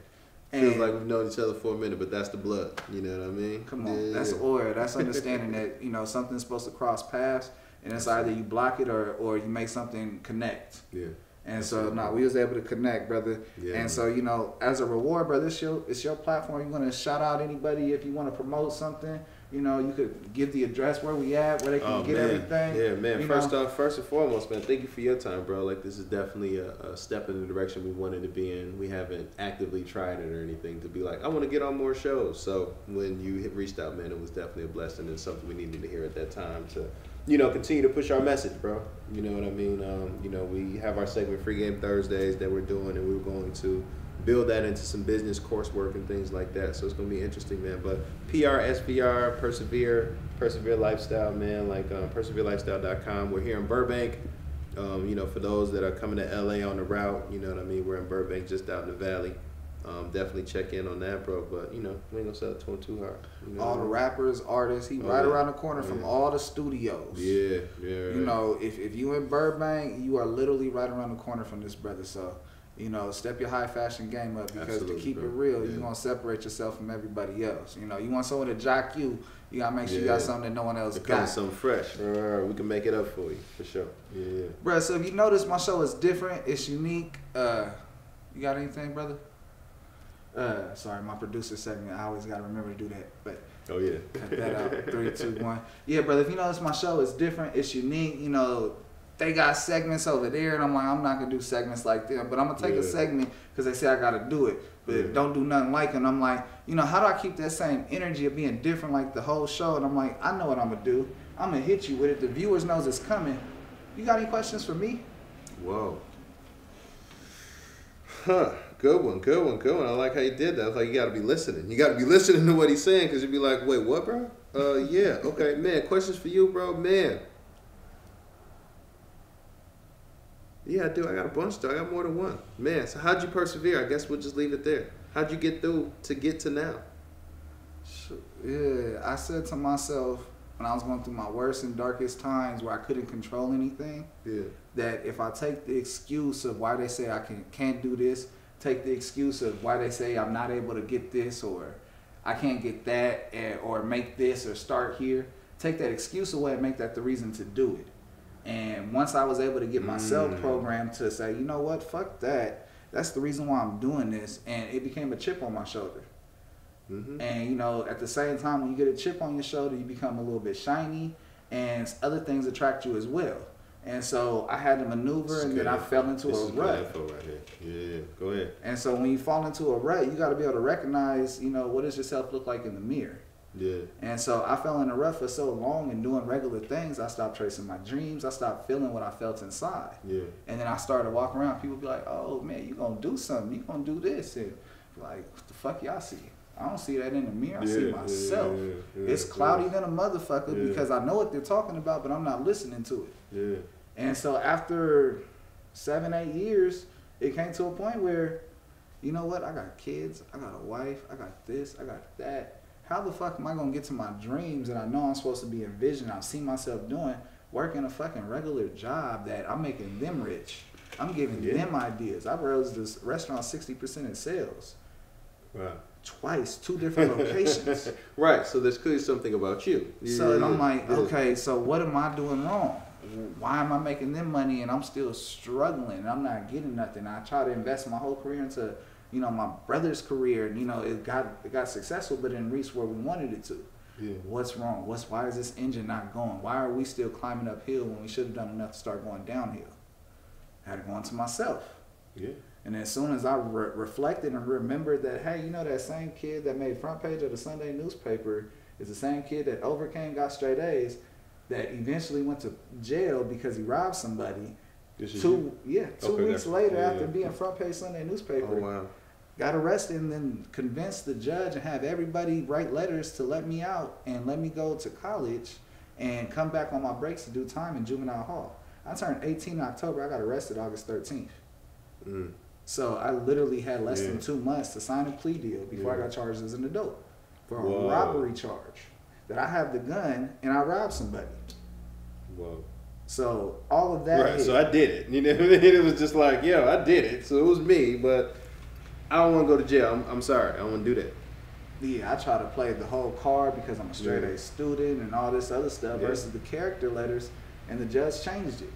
And feels like we've known each other for a minute, but that's the blood. You know what I mean? Come on. That's aura. That's understanding that, you know, something's supposed to cross paths and it's either you block it or you make something connect. Yeah. And so, we was able to connect, brother. Yeah, and so, you know, as a reward, brother, it's your platform. You want to shout out anybody if you want to promote something. You know, you could give the address where we at, where they can get everything. Yeah, man. You First and foremost, man, thank you for your time, bro. Like, this is definitely a step in the direction we wanted to be in. We haven't actively tried it or anything to be like, I want to get on more shows. So when you reached out, man, it was definitely a blessing and something we needed to hear at that time to, you know, continue to push our message, bro. You know what I mean? You know, we have our segment Free Game Thursdays that we're doing, and we're going to build that into some business coursework and things like that. So it's going to be interesting, man. But PRSVR, Persevere Lifestyle, man, like perseverelifestyle.com. We're here in Burbank. You know, for those that are coming to LA on the route, you know what I mean? We're in Burbank, just out in the valley. Definitely check in on that, bro. But, you know, we ain't going to sell it to him too hard. You know all the rappers, artists, right around the corner from all the studios. Yeah. You know, if you in Burbank, you are literally right around the corner from this brother. So, you know, step your high fashion game up because to keep it real, you're going to separate yourself from everybody else. You know, you want someone to jock you, you got to make sure you got something that no one else got. Something fresh. We can make it up for you, for sure. Yeah. Bro, so if you notice, my show is different. It's unique. You got anything, brother? Sorry, my producer segment. I always got to remember to do that. But oh, yeah. Cut that out. 3, 2, 1. Yeah, brother, if you notice, my show is different. It's unique. You know, they got segments over there, and I'm like, I'm not going to do segments like them, but I'm going to take a segment because they say I got to do it, but don't do nothing like it. And I'm like, you know, how do I keep that same energy of being different like the whole show? And I'm like, I know what I'm going to do. I'm going to hit you with it. The viewers knows it's coming. You got any questions for me? Whoa. Huh. Good one. I like how you did that. It's like you got to be listening. You got to be listening to what he's saying because you'd be like, wait, what, bro? Yeah. Okay, man. Questions for you, bro? Man. Yeah, I do. I got a bunch, though. I got more than one. Man, so how'd you persevere? I guess we'll just leave it there. How'd you get through to get to now? Yeah, I said to myself when I was going through my worst and darkest times where I couldn't control anything, that if I take the excuse of why they say I can't do this, take the excuse of why they say I'm not able to get this or I can't get that or make this or start here, take that excuse away and make that the reason to do it. And once I was able to get myself programmed to say, you know what, fuck that. That's the reason why I'm doing this. And it became a chip on my shoulder. Mm-hmm. And, you know, at the same time, when you get a chip on your shoulder, you become a little bit shiny and other things attract you as well. And so I had to maneuver and then I fell into a rut. Right here. Yeah, go ahead. And so when you fall into a rut, you got to be able to recognize, you know, what does yourself look like in the mirror? Yeah. And so I fell in a rut for so long and doing regular things, I stopped tracing my dreams. I stopped feeling what I felt inside. Yeah. And then I started walking around. People be like, oh, man, you going to do something. You going to do this. And like, what the fuck y'all see? I don't see that in the mirror. I see myself. It's cloudy than a motherfucker because I know what they're talking about, but I'm not listening to it. Yeah. And so after 7, 8 years, it came to a point where, you know what? I got kids. I got a wife. I got this. I got that. How the fuck am I going to get to my dreams that I know I'm supposed to be envisioning, I see myself doing, working a fucking regular job that I'm making them rich. I'm giving them ideas. I rose this restaurant 60% in sales. Wow. Twice, 2 different locations. Right, so there's clearly something about you. So I'm like, okay, so what am I doing wrong? Why am I making them money and I'm still struggling and I'm not getting nothing? I try to invest my whole career into, you know, my brother's career, and you know, it got successful, but didn't reach where we wanted it to. Yeah. What's wrong? Why is this engine not going? Why are we still climbing uphill when we should have done enough to start going downhill? I had to go into myself. Yeah. And as soon as I reflected and remembered that, hey, you know, that same kid that made front page of the Sunday newspaper is the same kid that overcame, got straight A's, that eventually went to jail because he robbed somebody. 2 weeks later after being front page Sunday newspaper, got arrested and then convinced the judge and have everybody write letters to let me out and let me go to college and come back on my breaks to do time in juvenile hall. I turned 18 in October. I got arrested August 13th. So I literally had less than 2 months to sign a plea deal before I got charged as an adult for a robbery charge. That I have the gun and I robbed somebody. Whoa. So all of that. Right. So I did it. You know, it was just like, yo, I did it. So it was me, but I don't want to go to jail. I'm sorry. I don't want to do that. Yeah, I try to play the whole card because I'm a straight A student and all this other stuff versus the character letters, and the judge changed it.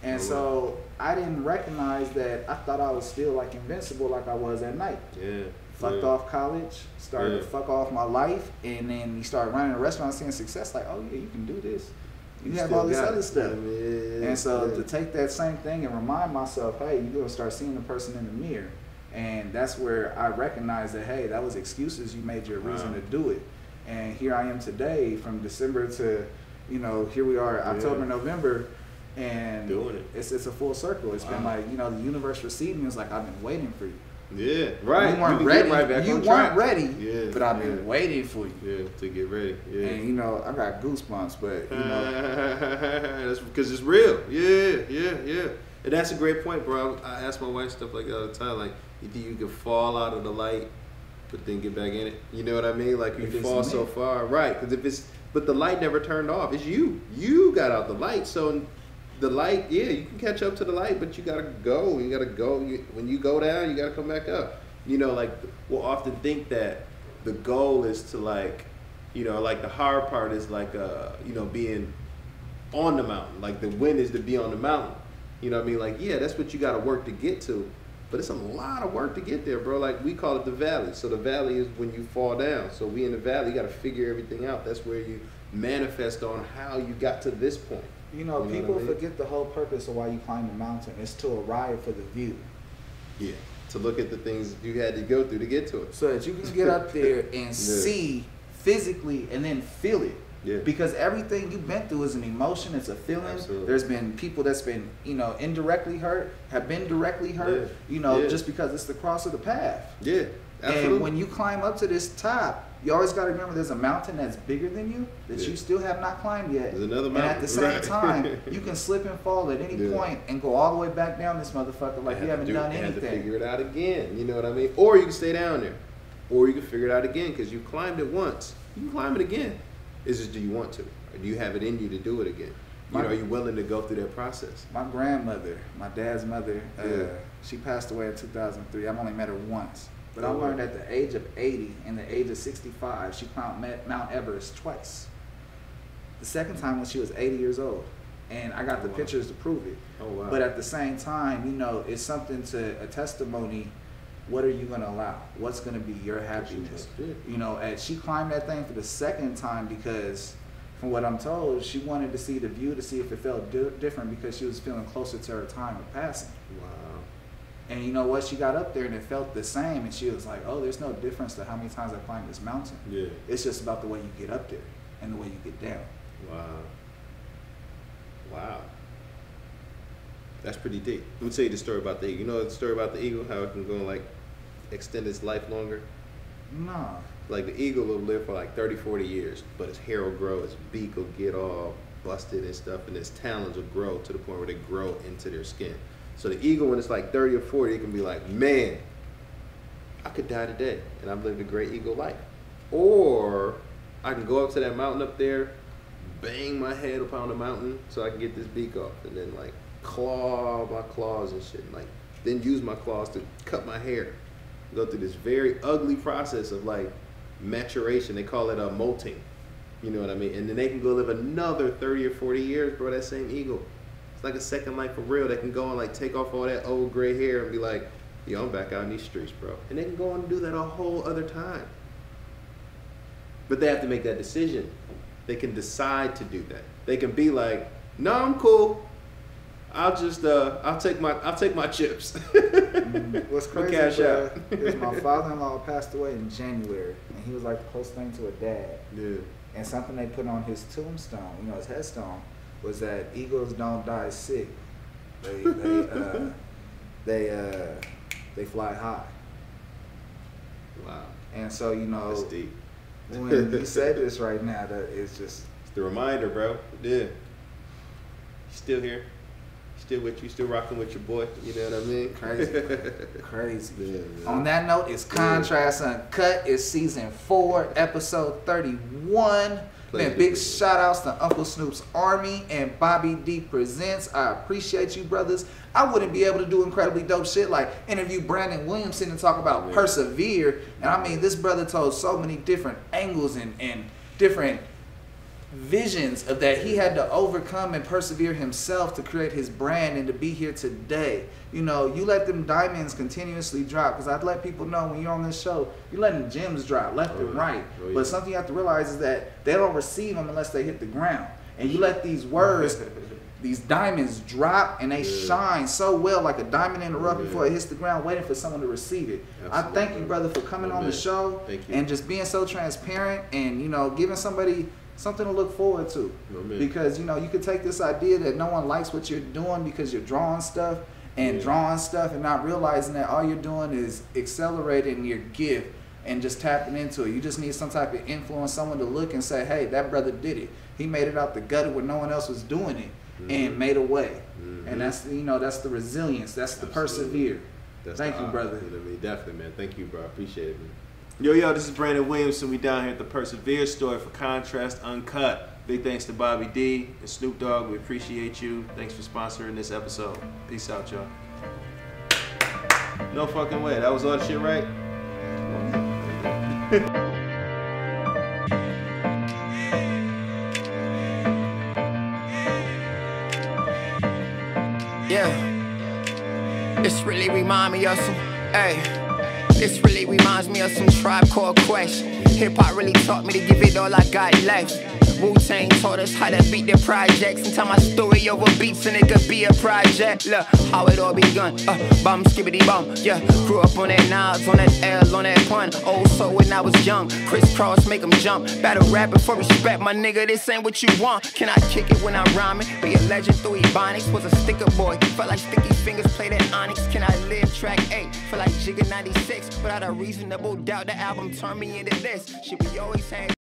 And so I didn't recognize that. I thought I was still like invincible like I was at night. Yeah. Fucked off college, started to fuck off my life, and then you start running a restaurant, seeing success, like, oh yeah, you can do this. You have all this other stuff. And so to take that same thing and remind myself, hey, you're gonna start seeing the person in the mirror. And that's where I recognize that, hey, that was excuses. You made your reason to do it. And here I am today from December to, here we are, October, November, and doing it. It's a full circle. It's been like, the universe receiving us like, I've been waiting for you. Yeah, right. You weren't ready. You weren't ready, yeah, but I've been waiting for you. Yeah, to get ready. Yeah. And I got goosebumps, but that's because it's real. Yeah. And that's a great point, bro. I ask my wife stuff like that all the time. Like, you think you can fall out of the light, but then get back in it? You know what I mean? Like, you fall so far, right? Because but the light never turned off. It's you. You got out the light, so. The light, you can catch up to the light, but you gotta go. You gotta go. When you go down, you gotta come back up. Like we'll often think that the goal is to like the hard part is like being on the mountain. Like the win is to be on the mountain. You know what I mean? Like that's what you gotta work to get to. But it's a lot of work to get there, bro. Like we call it the valley. So the valley is when you fall down. So we in the valley, you gotta figure everything out. That's where you manifest on how you got to this point. People forget the whole purpose of why you climb the mountain is to arrive for the view. Yeah, to look at the things you had to go through to get to it. So that you can get up there and see physically and then feel it. Yeah. Because everything you've been through is an emotion, it's a feeling. Absolutely. There's been people that's been, indirectly hurt, have been directly hurt, just because it's the cross of the path. Yeah, absolutely. And when you climb up to this top, you always got to remember there's a mountain that's bigger than you that you still have not climbed yet. There's another mountain. And at the same time, you can slip and fall at any point and go all the way back down this motherfucker like you haven't done anything. You have to figure it out again. You know what I mean? Or you can stay down there. Or you can figure it out again because you climbed it once. You can climb it again. It's just, do you want to? Or do you have it in you to do it again? Are you willing to go through that process? My grandmother, my dad's mother, she passed away in 2003. I've only met her once. But I learned at the age of 80 and the age of 65, she climbed Mount Everest twice. The second time when she was 80 years old. And I got the pictures to prove it. Oh, wow. But at the same time, it's something a testimony. What are you going to allow? What's going to be your happiness? And she climbed that thing for the second time because, from what I'm told, she wanted to see the view to see if it felt different because she was feeling closer to her time of passing. Wow. And you know what? She got up there and it felt the same. And she was like, oh, there's no difference to how many times I climbed this mountain. Yeah. It's just about the way you get up there and the way you get down. Wow. That's pretty deep. Let me tell you the story about the eagle. You know the story about the eagle, how it can go and like extend its life longer? No. Like the eagle will live for like 30, 40 years, but its hair will grow, its beak will get all busted and stuff, and its talons will grow to the point where they grow into their skin. So the eagle, when it's like 30 or 40, it can be like, man, I could die today, and I've lived a great eagle life. Or I can go up to that mountain up there, bang my head upon the mountain so I can get this beak off, and then like claw my claws and shit, and like then use my claws to cut my hair. Go through this very ugly process of like maturation. They call it molting. You know what I mean? And then they can go live another 30 or 40 years, bro, that same eagle. It's like a second life for real. They can go and like take off all that old gray hair and be like, yo, I'm back out in these streets, bro. And they can go on and do that a whole other time. But they have to make that decision. They can decide to do that. They can be like, no, I'm cool. I'll just I'll take my chips. What's crazy is my father-in-law passed away in January, and he was like the closest thing to a dad. Yeah. And something they put on his tombstone, his headstone, was that eagles don't die sick. They fly high. Wow. And so that's deep. When you said this right now, that it's just it's the reminder, bro. Yeah. You still here. Still with you, still rocking with your boy. You know what I mean? Crazy. Yeah, On that note, it's Contrast Uncut. It's season 4, episode 31. Man, big shout outs to Uncle Snoop's Army and Bobby D Presents. I appreciate you, brothers. I wouldn't be able to do incredibly dope shit like interview Brandon Williamson and talk about persevere. And I mean, this brother told so many different angles and different visions of that he had to overcome and persevere himself to create his brand and to be here today. You know, you let them diamonds continuously drop, because I'd let people know when you're on this show, you're letting gems drop left and right. But something you have to realize is that they don't receive them unless they hit the ground. And you let these words, these diamonds drop and they shine so well like a diamond in the rough before it hits the ground, waiting for someone to receive it. I thank you, brother, for coming on the show and just being so transparent and, you know, giving somebody something to look forward to. Because, you know, you could take this idea that no one likes what you're doing because you're drawing stuff and not realizing that all you're doing is accelerating your gift and just tapping into it. You just need some type of influence, someone to look and say, hey, that brother did it. He made it out the gutter where no one else was doing it and made a way. And that's, you know, that's the resilience. That's the persevere. Thank you, brother. You know what I mean? Definitely, man. Thank you, bro. I appreciate it, man. Yo, this is Brandon Williamson. We down here at the Persevere store for Contrast Uncut. Big thanks to Bobby D and Snoop Dogg. We appreciate you. Thanks for sponsoring this episode. Peace out, y'all. No fucking way. That was all the shit, right? Yeah. This really remind me of some, this really reminds me of some Tribe Called Quest. Hip-hop really taught me to give it all I got left. Wu-Tang taught us how to beat the projects and tell my story over beats and it could be a project. Look, how it all begun, bum, skibbity bum, yeah. Grew up on that Nas, on that L, on that pun. Old soul when I was young, crisscross, make them jump. Battle rapping for respect, my nigga, this ain't what you want. Can I kick it when I'm rhyming? Be a legend through Ebonics, was a sticker boy. Felt like sticky fingers played at Onyx. Can I live track 8? Feel like Jigga 96, without a reasonable doubt the album turned me into this. Shit we always had.